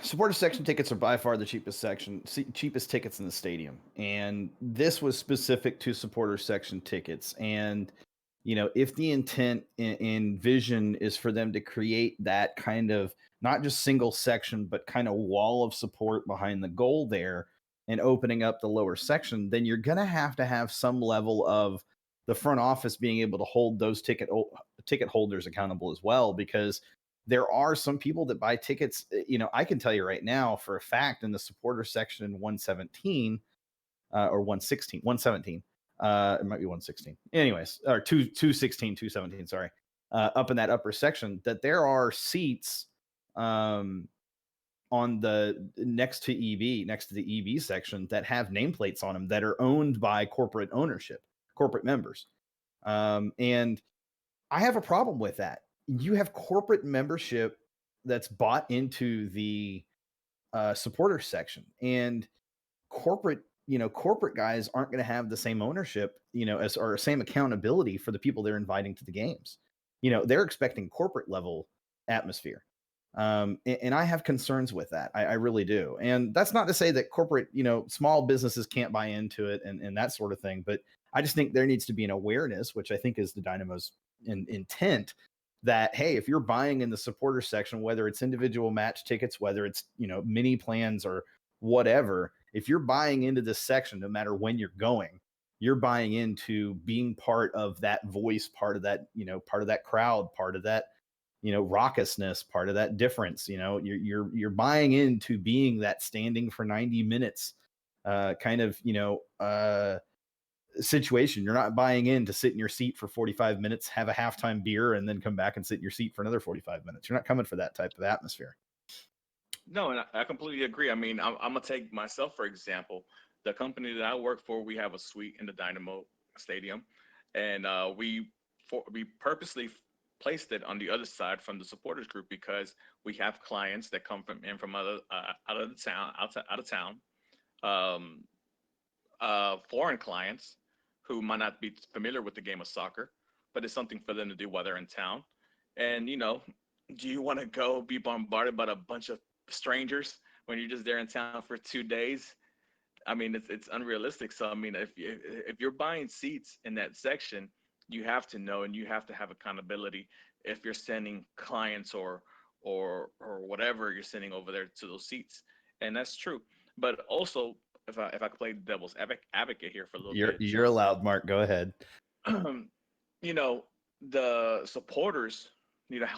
supporter section tickets are by far the cheapest tickets in the stadium, and this was specific to supporter section tickets. And if the intent and vision is for them to create that kind of not just single section, but kind of wall of support behind the goal there and opening up the lower section, then you're going to have some level of the front office being able to hold those ticket holders accountable as well, because there are some people that buy tickets. I can tell you right now for a fact in the supporter section in 117 or 116, 117, it might be 116. Anyways, or 216, 217, sorry. Up in that upper section, that there are seats on the next to the EV section that have nameplates on them that are owned by corporate members. And I have a problem with that. You have corporate membership that's bought into the supporter section, and corporate guys aren't going to have the same ownership, or same accountability for the people they're inviting to the games. They're expecting corporate level atmosphere. And I have concerns with that. I really do. And that's not to say that corporate, small businesses can't buy into it and that sort of thing. But I just think there needs to be an awareness, which I think is the Dynamo's intent, that, hey, if you're buying in the supporter section, whether it's individual match tickets, whether it's, mini plans or whatever, if you're buying into this section, no matter when you're going, you're buying into being part of that voice, part of that, part of that crowd, part of that, raucousness, part of that difference. You're buying into being that standing for 90 minutes kind of, situation. You're not buying in to sit in your seat for 45 minutes, have a halftime beer, and then come back and sit in your seat for another 45 minutes. You're not coming for that type of atmosphere. No, and I completely agree. I mean, I'm gonna take myself for example. The company that I work for, we have a suite in the Dynamo Stadium, and we purposely placed it on the other side from the supporters group because we have clients that come from other out of town, foreign clients who might not be familiar with the game of soccer, but it's something for them to do while they're in town. And do you want to go be bombarded by a bunch of strangers when you're just there in town for 2 days? I mean, it's unrealistic. So I mean, if you're buying seats in that section, you have to know and you have to have accountability if you're sending clients or whatever you're sending over there to those seats, and that's true. But also, if I could play devil's advocate here for a little bit, You're allowed, Mark. Go ahead. you know, the supporters need to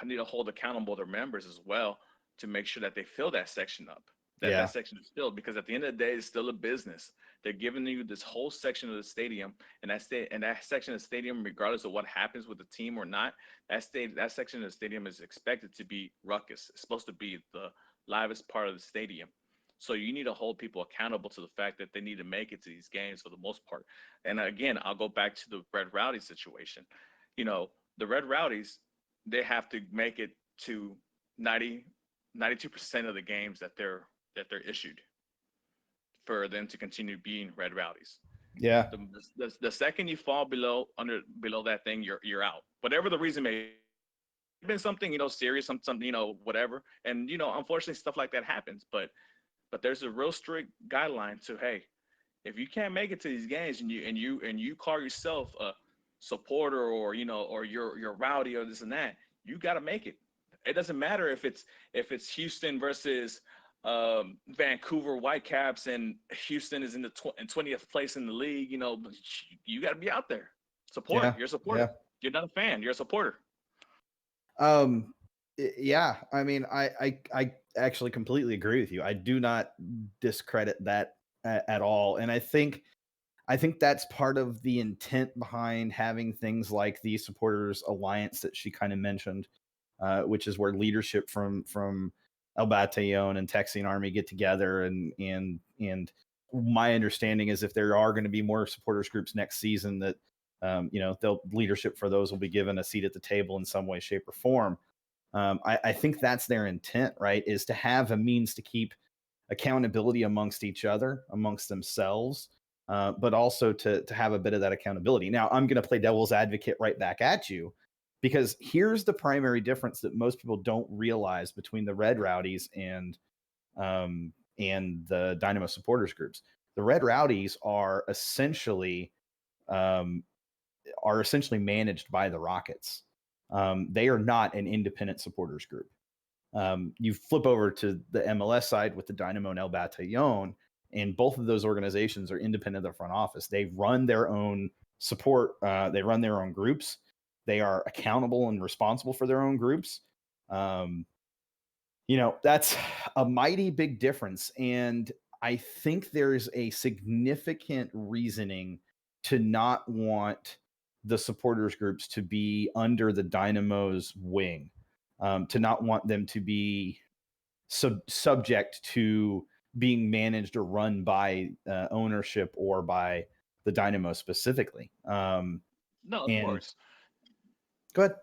need to hold accountable their members as well to make sure that they fill that section up. That section is filled, because at the end of the day, it's still a business. They're giving you this whole section of the stadium, and that section of the stadium, regardless of what happens with the team or not, that section of the stadium is expected to be ruckus. It's supposed to be the livest part of the stadium. So you need to hold people accountable to the fact that they need to make it to these games for the most part. And again, I'll go back to the Red Rowdy situation. The Red Rowdies, they have to make it to 92% of the games that they're issued for them to continue being Red Rowdies. Yeah. The second you fall below that thing, you're out. Whatever the reason may have been, something serious, something whatever. And unfortunately, stuff like that happens. But there's a real strict guideline to, hey, if you can't make it to these games and you call yourself a supporter or you're rowdy or this and that, you got to make it. It doesn't matter if it's Houston versus Vancouver Whitecaps and Houston is in the 20th place in the league. You got to be out there. Support. Yeah. You're a supporter. Yeah. You're not a fan. You're a supporter. Yeah. I mean, I actually completely agree with you. I do not discredit that at all. And I think that's part of the intent behind having things like the Supporters Alliance that she kind of mentioned, which is where leadership from El Batallon and Texian Army get together. And my understanding is if there are going to be more supporters groups next season, that they'll leadership for those will be given a seat at the table in some way, shape, or form. I think that's their intent, right? Is to have a means to keep accountability amongst each other, amongst themselves, but also to have a bit of that accountability. Now, I'm going to play devil's advocate right back at you, because here's the primary difference that most people don't realize between the Red Rowdies and the Dynamo supporters groups. The Red Rowdies are essentially managed by the Rockets. They are not an independent supporters group. You flip over to the MLS side with the Dynamo and El Batallon, and both of those organizations are independent of the front office. They run their own support. They run their own groups. They are accountable and responsible for their own groups. That's a mighty big difference. And I think there's a significant reasoning to not want the supporters groups to be under the Dynamo's wing, to not want them to be subject to being managed or run by ownership or by the Dynamo specifically. No, of course. Go ahead.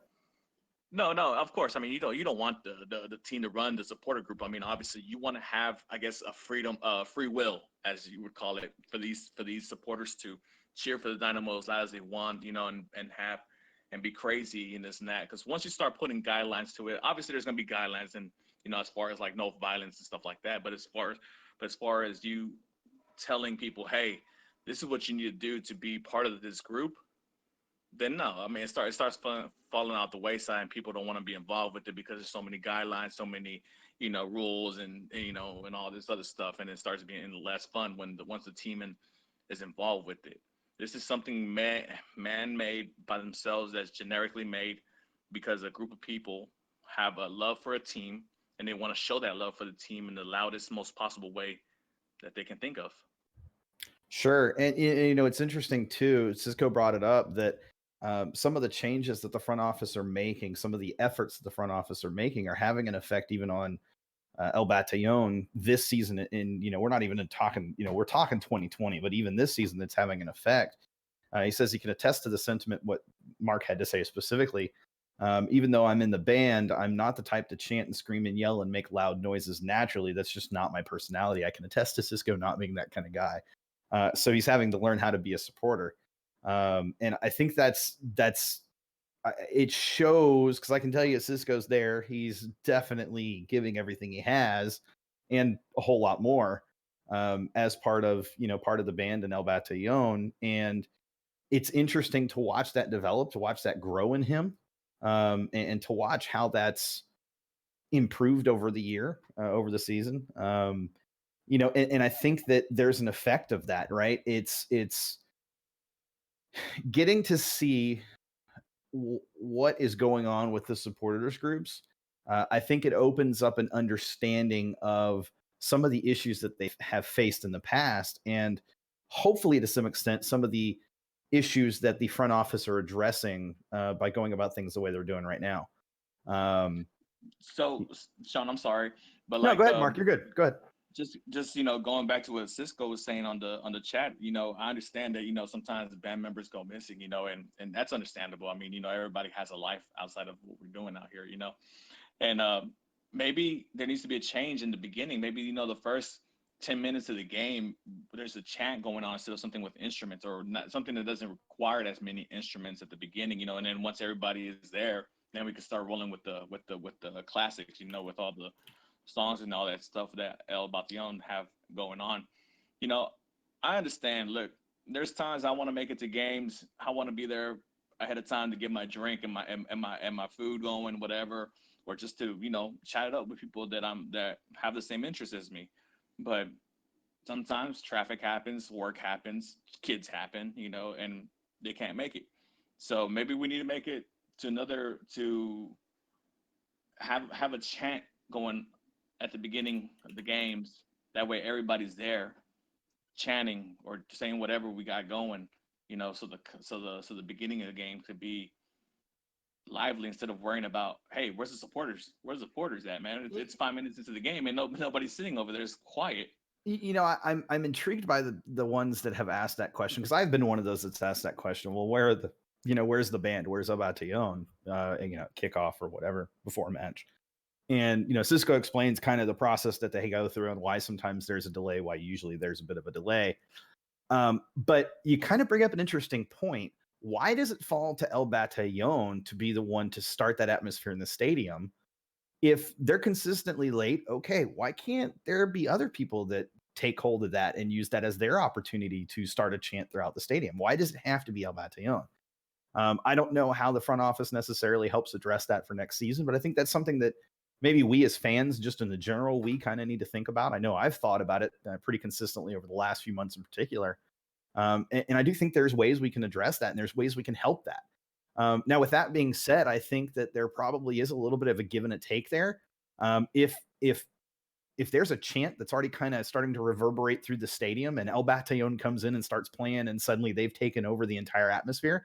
No, of course. I mean, you don't want the team to run the supporter group. I mean, obviously, you want to have, I guess, a free will, as you would call it, for these supporters to cheer for the Dynamo as loud as they want, and be crazy and this and that. Because once you start putting guidelines to it, obviously there's going to be guidelines, and as far as like no violence and stuff like that. But as far as you telling people, hey, this is what you need to do to be part of this group, then no. I mean, it starts falling out the wayside, and people don't want to be involved with it because there's so many guidelines, so many rules, and and all this other stuff, and it starts being less fun once the team is involved with it. This is something man-made by themselves, that's generically made because a group of people have a love for a team, and they want to show that love for the team in the loudest, most possible way that they can think of. Sure. And it's interesting too, Cisco brought it up, that some of the changes that the front office are making, some of the efforts that the front office are making, are having an effect even on El Batallon this season. And we're not even talking, we're talking 2020, but even this season, it's having an effect. He says he can attest to the sentiment, what Mark had to say specifically. Even though I'm in the band, I'm not the type to chant and scream and yell and make loud noises naturally. That's just not my personality. I can attest to Cisco not being that kind of guy. So he's having to learn how to be a supporter. And I think that's it shows, because I can tell you Cisco's there. He's definitely giving everything he has and a whole lot more as part of the band and El Batallon. And it's interesting to watch that develop, to watch that grow in him, and to watch how that's improved over the year, over the season. And I think that there's an effect of that, right? It's getting to see what is going on with the supporters groups. I think it opens up an understanding of some of the issues that they have faced in the past, and hopefully to some extent, some of the issues that the front office are addressing by going about things the way they're doing right now. So, Sean, I'm sorry, but no, go ahead, Mark. You're good. Go ahead. Just going back to what Cisco was saying on the chat, I understand that sometimes the band members go missing, and that's understandable. I mean, everybody has a life outside of what we're doing out here, and maybe there needs to be a change in the beginning. Maybe the first 10 minutes of the game, there's a chant going on instead of something with instruments, or not something that doesn't require as many instruments at the beginning, and then once everybody is there, then we can start rolling with the classics, with all the songs and all that stuff that El Batallon have going on. I understand. Look, there's times I want to make it to games. I want to be there ahead of time to get my drink and my food going, whatever, or just to chat it up with people that have the same interests as me. But sometimes traffic happens, work happens, kids happen, and they can't make it. So maybe we need to make it to have a chant going at the beginning of the games. That way everybody's there chanting or saying whatever we got going, so the beginning of the game could be lively instead of worrying about, hey, where's the supporters at, man? It's 5 minutes into the game and nobody's sitting over there. It's quiet. I'm intrigued by the ones that have asked that question, because I've been one of those that's asked that question. Well, where's the band? Where's El Batallon? Kickoff or whatever before a match. And, Cisco explains kind of the process that they go through and why sometimes there's a delay, why usually there's a bit of a delay. But you kind of bring up an interesting point. Why does it fall to El Batallon to be the one to start that atmosphere in the stadium? If they're consistently late, okay, why can't there be other people that take hold of that and use that as their opportunity to start a chant throughout the stadium? Why does it have to be El Batallon? I don't know how the front office necessarily helps address that for next season, but I think that's something that maybe we as fans, just in the general, we kind of need to think about. I know I've thought about it pretty consistently over the last few months in particular. And I do think there's ways we can address that, and there's ways we can help that. Now, with that being said, I think that there probably is a little bit of a give and a take there. If there's a chant that's already kind of starting to reverberate through the stadium, and El Batallon comes in and starts playing, and suddenly they've taken over the entire atmosphere,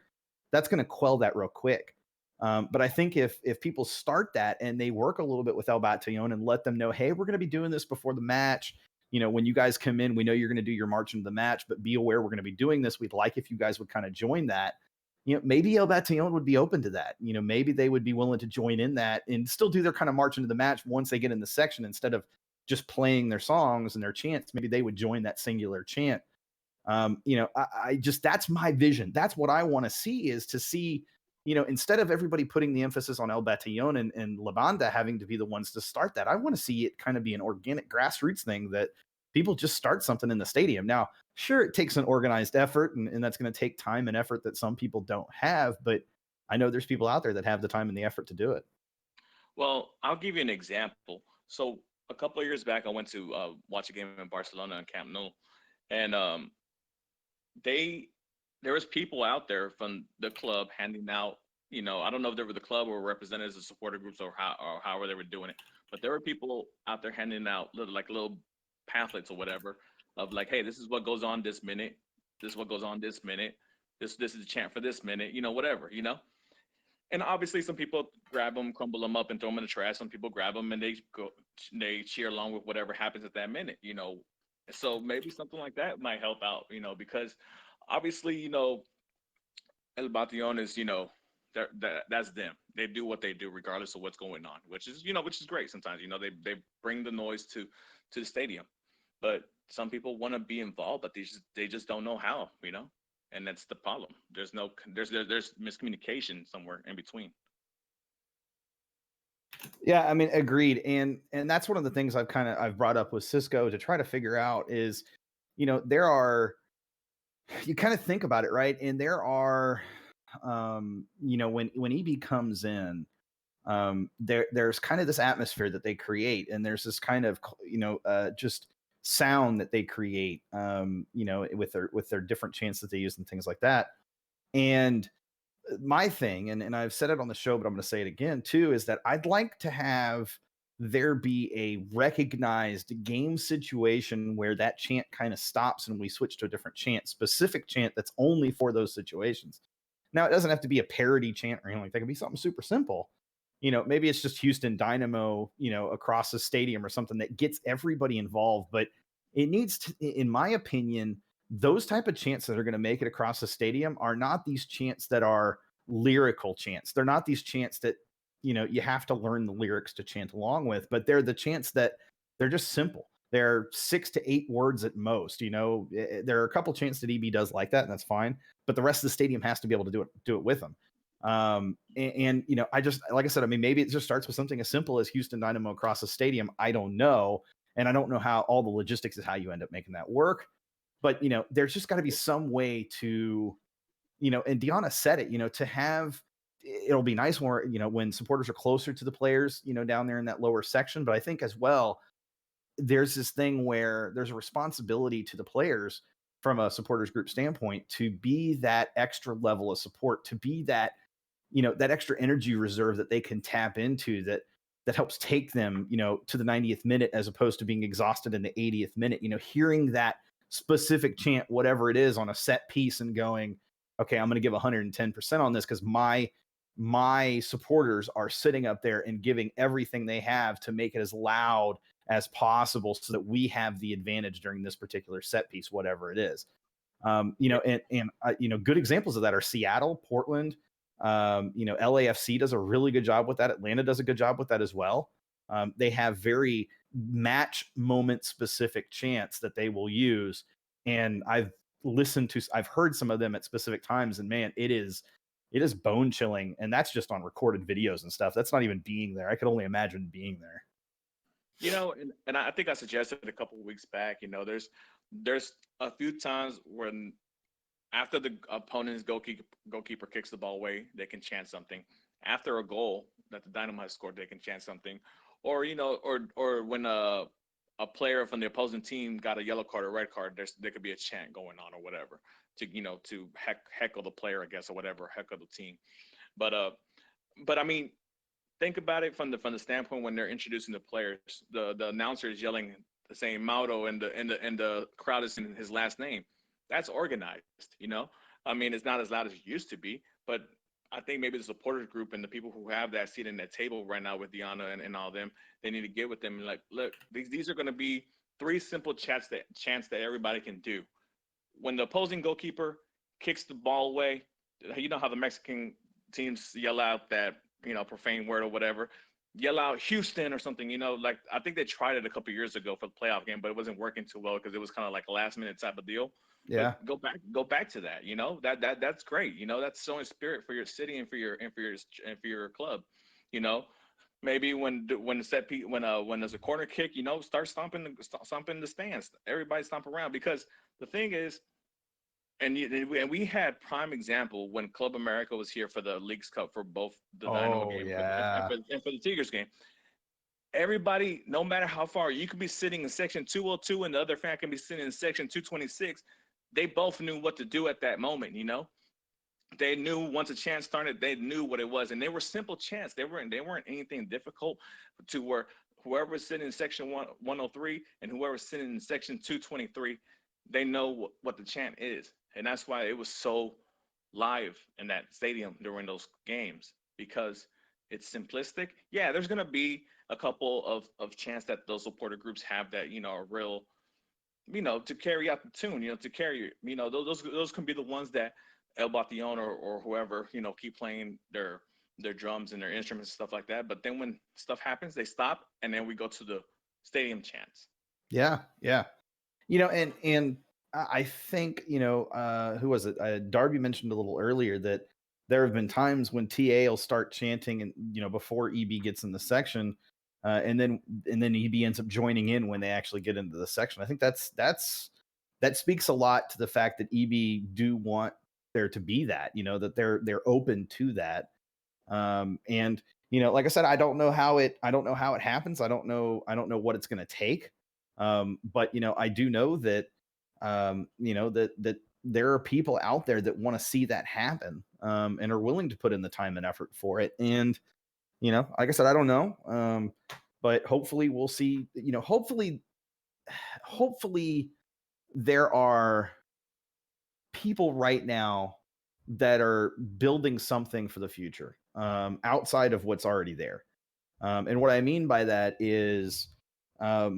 that's going to quell that real quick. But I think if people start that and they work a little bit with El Batallon and let them know, hey, we're going to be doing this before the match. When you guys come in, we know you're going to do your march into the match, but be aware we're going to be doing this. We'd like if you guys would kind of join that. Maybe El Batallon would be open to that. Maybe they would be willing to join in that and still do their kind of march into the match once they get in the section instead of just playing their songs and their chants. Maybe they would join that singular chant. I just, that's my vision. That's what I want to see, is to see, instead of everybody putting the emphasis on El Batallon and La Banda having to be the ones to start that, I want to see it kind of be an organic grassroots thing that people just start something in the stadium. Now, sure, it takes an organized effort, and that's going to take time and effort that some people don't have, but I know there's people out there that have the time and the effort to do it. Well, I'll give you an example. So a couple of years back, I went to watch a game in Barcelona in Camp Nou, and there was people out there from the club handing out, I don't know if they were the club or representatives of supporter groups or however they were doing it, but there were people out there handing out little pamphlets or whatever of like, hey, this is what goes on this minute, this is what goes on this minute, this is the chant for this minute, whatever. And obviously some people grab them, crumble them up and throw them in the trash. Some people grab them and they cheer along with whatever happens at that minute. So maybe something like that might help out, because obviously, El Batallon is, that's them. They do what they do regardless of what's going on, which is great sometimes. They bring the noise to the stadium. But some people want to be involved, but they just don't know how, and that's the problem. There's miscommunication somewhere in between. Yeah, I mean, agreed. And that's one of the things I've brought up with Cisco to try to figure out is, there are, you kind of think about it, right? And there are, when EB comes in, there's kind of this atmosphere that they create, and there's this kind of, just sound that they create, with their different chants that they use and things like that. And my thing, and I've said it on the show, but I'm going to say it again too, is that I'd like to have there be a recognized game situation where that chant kind of stops and we switch to a different chant, specific chant that's only for those situations. Now, it doesn't have to be a parody chant or anything like that. It can be something super simple. Maybe it's just Houston Dynamo, across the stadium or something that gets everybody involved. But it needs to, in my opinion, those type of chants that are going to make it across the stadium are not these chants that are lyrical chants. They're not these chants that, you have to learn the lyrics to chant along with, but they're the chants that they're just simple. They're 6 to 8 words at most. There are a couple chants that EB does like that, and that's fine. But the rest of the stadium has to be able to do it with them. I just, like I said, I mean, maybe it just starts with something as simple as Houston Dynamo across the stadium. I don't know. And I don't know how all the logistics is how you end up making that work. But, there's just got to be some way to, and Deanna said it, to have, it'll be nice more, when supporters are closer to the players, down there in that lower section. But I think as well, there's this thing where there's a responsibility to the players from a supporters group standpoint to be that extra level of support, to be that, that extra energy reserve that they can tap into that helps take them, to the 90th minute, as opposed to being exhausted in the 80th minute, hearing that specific chant, whatever it is, on a set piece and going, okay, I'm going to give 110% on this because my supporters are sitting up there and giving everything they have to make it as loud as possible so that we have the advantage during this particular set piece, whatever it is. Good examples of that are Seattle, Portland, LAFC does a really good job with that. Atlanta does a good job with that as well. They have very match moment specific chants that they will use. And I've heard some of them at specific times, and man, it is bone chilling. And that's just on recorded videos and stuff. That's not even being there. I could only imagine being there. And I think I suggested a couple of weeks back, there's a few times when after the opponent's goalkeeper kicks the ball away, they can chant something. After a goal that the Dynamo has scored, they can chant something. Or, or when a player from the opposing team got a yellow card or red card, there could be a chant going on or whatever to heckle the player, I guess, or whatever, heckle the team. But I mean, think about it from the standpoint when they're introducing the players, the announcer is yelling the same Mauro and the crowd is in his last name. That's organized, I mean, it's not as loud as it used to be, but I think maybe the supporters group and the people who have that seat in that table right now with Deanna and all them, they need to get with them and like, look, these are going to be three simple chants that everybody can do. When the opposing goalkeeper kicks the ball away, you know how the Mexican teams yell out that profane word or whatever, yell out Houston or something. Like I think they tried it a couple years ago for the playoff game, but it wasn't working too well because it was kind of like a last minute type of deal. Yeah. But go back to that. That's great. That's showing spirit for your city and for your club. You know, maybe when the when there's a corner kick, start stomping the stands. Everybody stomp around because the thing is, and we had prime example when Club America was here for the Leagues Cup for both the Dynamo Oh game yeah. and for the Tigers game. Everybody, no matter how far, you could be sitting in section 202 and the other fan can be sitting in section 226. They both knew what to do at that moment. They knew once a chant started, they knew what it was, and they were simple chants. They weren't anything difficult to where whoever was sitting in section 103 and whoever was sitting in section 223, they know what the chant is, and that's why it was so live in that stadium during those games because it's simplistic. Yeah, there's gonna be a couple of chants that those supporter groups have that are real, to carry out the tune, to carry, those can be the ones that El Bation or whoever, keep playing their drums and their instruments and stuff like that. But then when stuff happens, they stop and then we go to the stadium chants. Yeah. Yeah. And I think, who was it? Darby mentioned a little earlier that there have been times when TA will start chanting and, before EB gets in the section, and then EB ends up joining in when they actually get into the section. I think that speaks a lot to the fact that EB do want there to be that, that they're open to that. And like I said, I don't know how it happens. I don't know what it's going to take. But I do know that that there are people out there that want to see that happen, and are willing to put in the time and effort for it. And like I said, I don't know, but hopefully we'll see. Hopefully there are people right now that are building something for the future, outside of what's already there. And what I mean by that is, I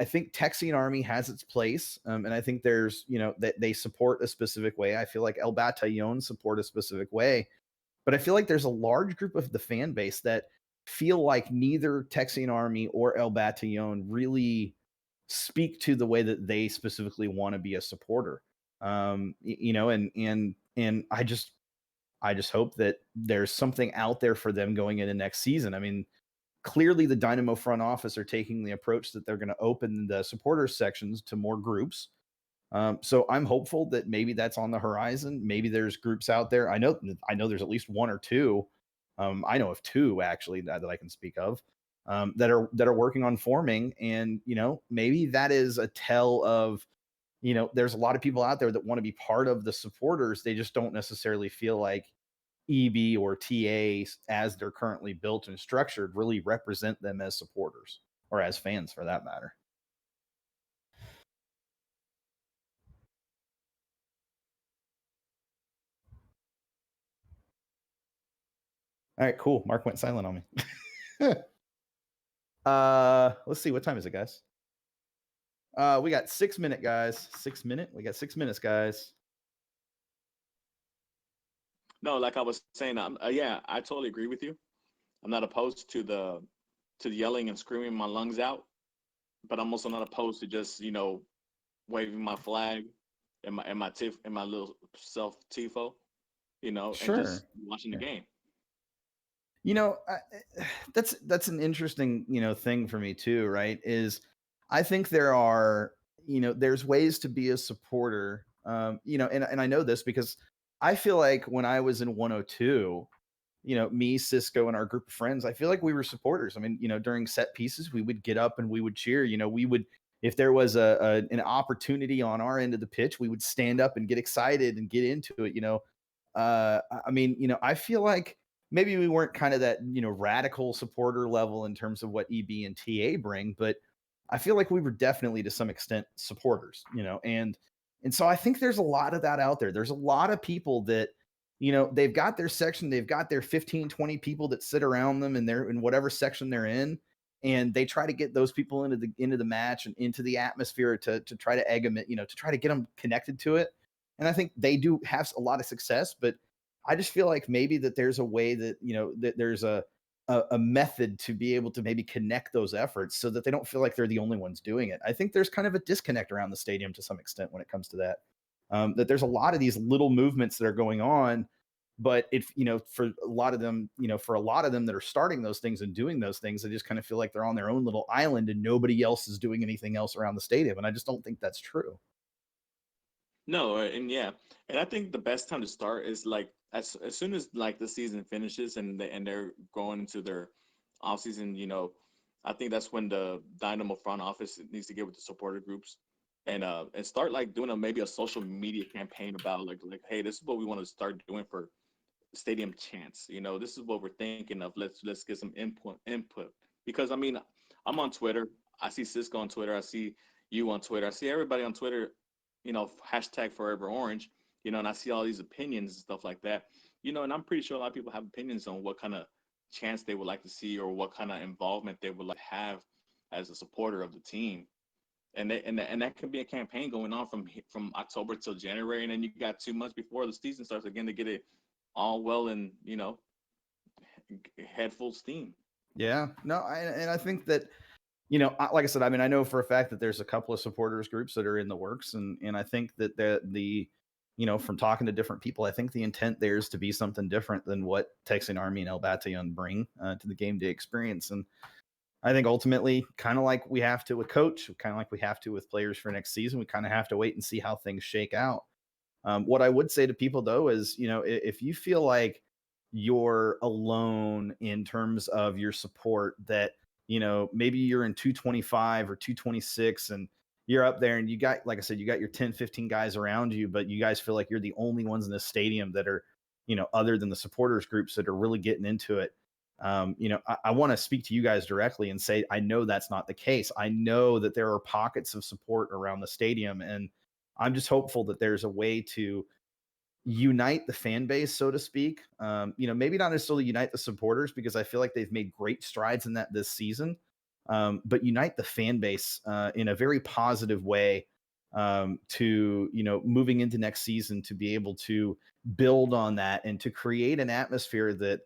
think Texian Army has its place, and I think there's, that they support a specific way. I feel like El Batallon support a specific way, but I feel like there's a large group of the fan base that feel like neither Texian Army or El Batallon really speak to the way that they specifically want to be a supporter. And I just hope that there's something out there for them going into next season. I mean, clearly the Dynamo front office are taking the approach that they're going to open the supporters sections to more groups. So I'm hopeful that maybe that's on the horizon. Maybe there's groups out there. I know there's at least one or two. I know of two actually that I can speak of, that are working on forming. And maybe that is a tell of, there's a lot of people out there that want to be part of the supporters. They just don't necessarily feel like EB or TA, as they're currently built and structured, really represent them as supporters or as fans for that matter. All right, cool. Mark went silent on me. Let's see. What time is it, guys? We got 6 minutes, guys. 6 minutes. We got 6 minutes, guys. No, like I was saying, yeah, I totally agree with you. I'm not opposed to the yelling and screaming my lungs out, but I'm also not opposed to just waving my flag and my little self tifo, Sure. and just watching the game. That's an interesting thing for me too, right? Is I think there are there's ways to be a supporter, and I know this because I feel like when I was in 102, me, Cisco, and our group of friends, I feel like we were supporters. I mean, during set pieces, we would get up and we would cheer. We would, if there was an opportunity on our end of the pitch, we would stand up and get excited and get into it. I mean, I feel like maybe we weren't kind of that radical supporter level in terms of what EB and TA bring, but I feel like we were definitely to some extent supporters. And so I think there's a lot of that out there. There's a lot of people that they've got their section, they've got their 15, 20 people that sit around them and they're in whatever section they're in. And they try to get those people into the match and into the atmosphere to try to egg them, to try to get them connected to it. And I think they do have a lot of success, but I just feel like maybe that there's a way that, that there's a method to be able to maybe connect those efforts so that they don't feel like they're the only ones doing it. I think there's kind of a disconnect around the stadium to some extent when it comes to that. That there's a lot of these little movements that are going on, but if for a lot of them that are starting those things and doing those things, they just kind of feel like they're on their own little island and nobody else is doing anything else around the stadium. And I just don't think that's true. No, and yeah, and I think the best time to start is like as soon as like the season finishes and they're going into their off season. I think that's when the Dynamo front office needs to get with the supporter groups and start like doing maybe a social media campaign about like hey, this is what we want to start doing for stadium chants. This is what we're thinking of. Let's get some input because I mean I'm on Twitter. I see Cisco on Twitter. I see you on Twitter. I see everybody on Twitter. Hashtag Forever Orange. And I see all these opinions and stuff like that. And I'm pretty sure a lot of people have opinions on what kind of chants they would like to see or what kind of involvement they would like to have as a supporter of the team. And that could be a campaign going on from October till January, and then you got 2 months before the season starts again to get it all well and head full steam. Yeah, no, and I think that like I said, I mean, I know for a fact that there's a couple of supporters groups that are in the works, and I think that the from talking to different people, I think the intent there is to be something different than what Texan Army and El Batallon bring to the game day experience. And I think ultimately, kind of like we have to with coach, kind of like we have to with players for next season, we kind of have to wait and see how things shake out. What I would say to people though is, if you feel like you're alone in terms of your support, that maybe you're in 225 or 226 and you're up there and you got, like I said, you got your 10, 15 guys around you, but you guys feel like you're the only ones in this stadium that are, other than the supporters groups that are really getting into it. I want to speak to you guys directly and say, I know that's not the case. I know that there are pockets of support around the stadium, and I'm just hopeful that there's a way to unite the fan base, so to speak. Maybe not necessarily unite the supporters, because I feel like they've made great strides in that this season. But unite the fan base in a very positive way to, moving into next season, to be able to build on that and to create an atmosphere that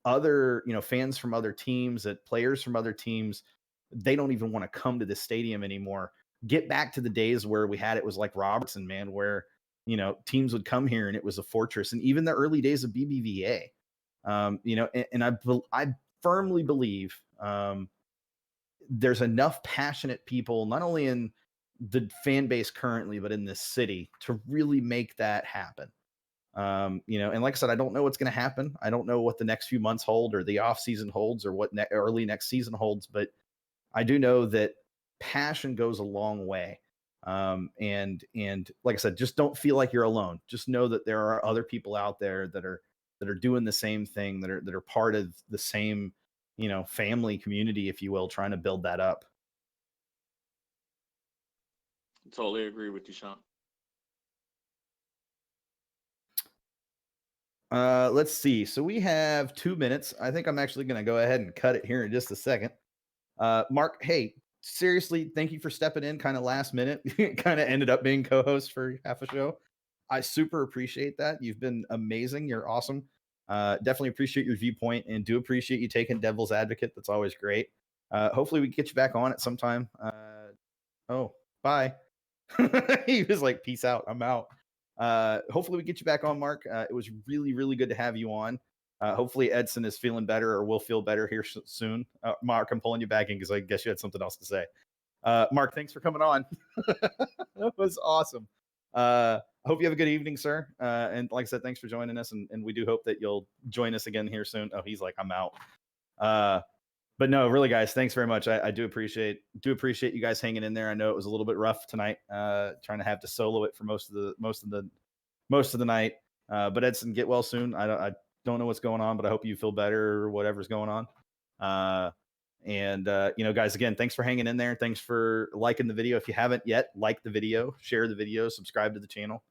other, fans from other teams, that players from other teams, they don't even want to come to the stadium anymore. Get back to the days where we had, it was like Robertson, man, where teams would come here and it was a fortress. And even the early days of BBVA, and I firmly believe there's enough passionate people, not only in the fan base currently, but in this city, to really make that happen. And like I said, I don't know what's going to happen. I don't know what the next few months hold or the off season holds or what early next season holds, but I do know that passion goes a long way. And like I said, just don't feel like you're alone. Just know that there are other people out there that are doing the same thing, that are part of the same, family community, if you will, trying to build that up. Totally agree with you, Sean. Let's see. So we have 2 minutes. I think I'm actually going to go ahead and cut it here in just a second. Mark, hey, seriously, thank you for stepping in kind of last minute. Kind of ended up being co-host for half a show. I super appreciate that. You've been amazing. You're awesome. Definitely appreciate your viewpoint and do appreciate you taking devil's advocate. That's always great. Hopefully we can get you back on at some time. Oh, bye. He was like, peace out. I'm out. Hopefully we get you back on, Mark. It was really, really good to have you on. Hopefully Edson is feeling better or will feel better here soon. Mark, I'm pulling you back in because I guess you had something else to say. Mark, thanks for coming on. That was awesome. I hope you have a good evening, sir. And like I said, thanks for joining us. And we do hope that you'll join us again here soon. Oh, he's like, I'm out. But no, really, guys, thanks very much. I do appreciate you guys hanging in there. I know it was a little bit rough tonight, trying to have to solo it for most of the night. But Edson, get well soon. I don't know what's going on, but I hope you feel better or whatever's going on. And guys, again, thanks for hanging in there. Thanks for liking the video. If you haven't yet, like the video, share the video, subscribe to the channel.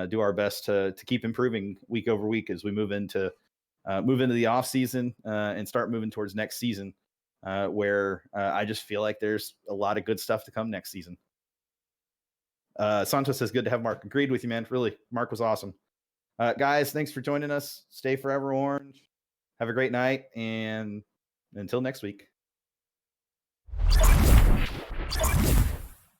do our best to keep improving week over week as we move into the off season and start moving towards next season, where I just feel like there's a lot of good stuff to come next season. Santos says, good to have Mark. Agreed with you, man. Really, Mark was awesome. Guys, thanks for joining us. Stay forever orange. Have a great night, and until next week.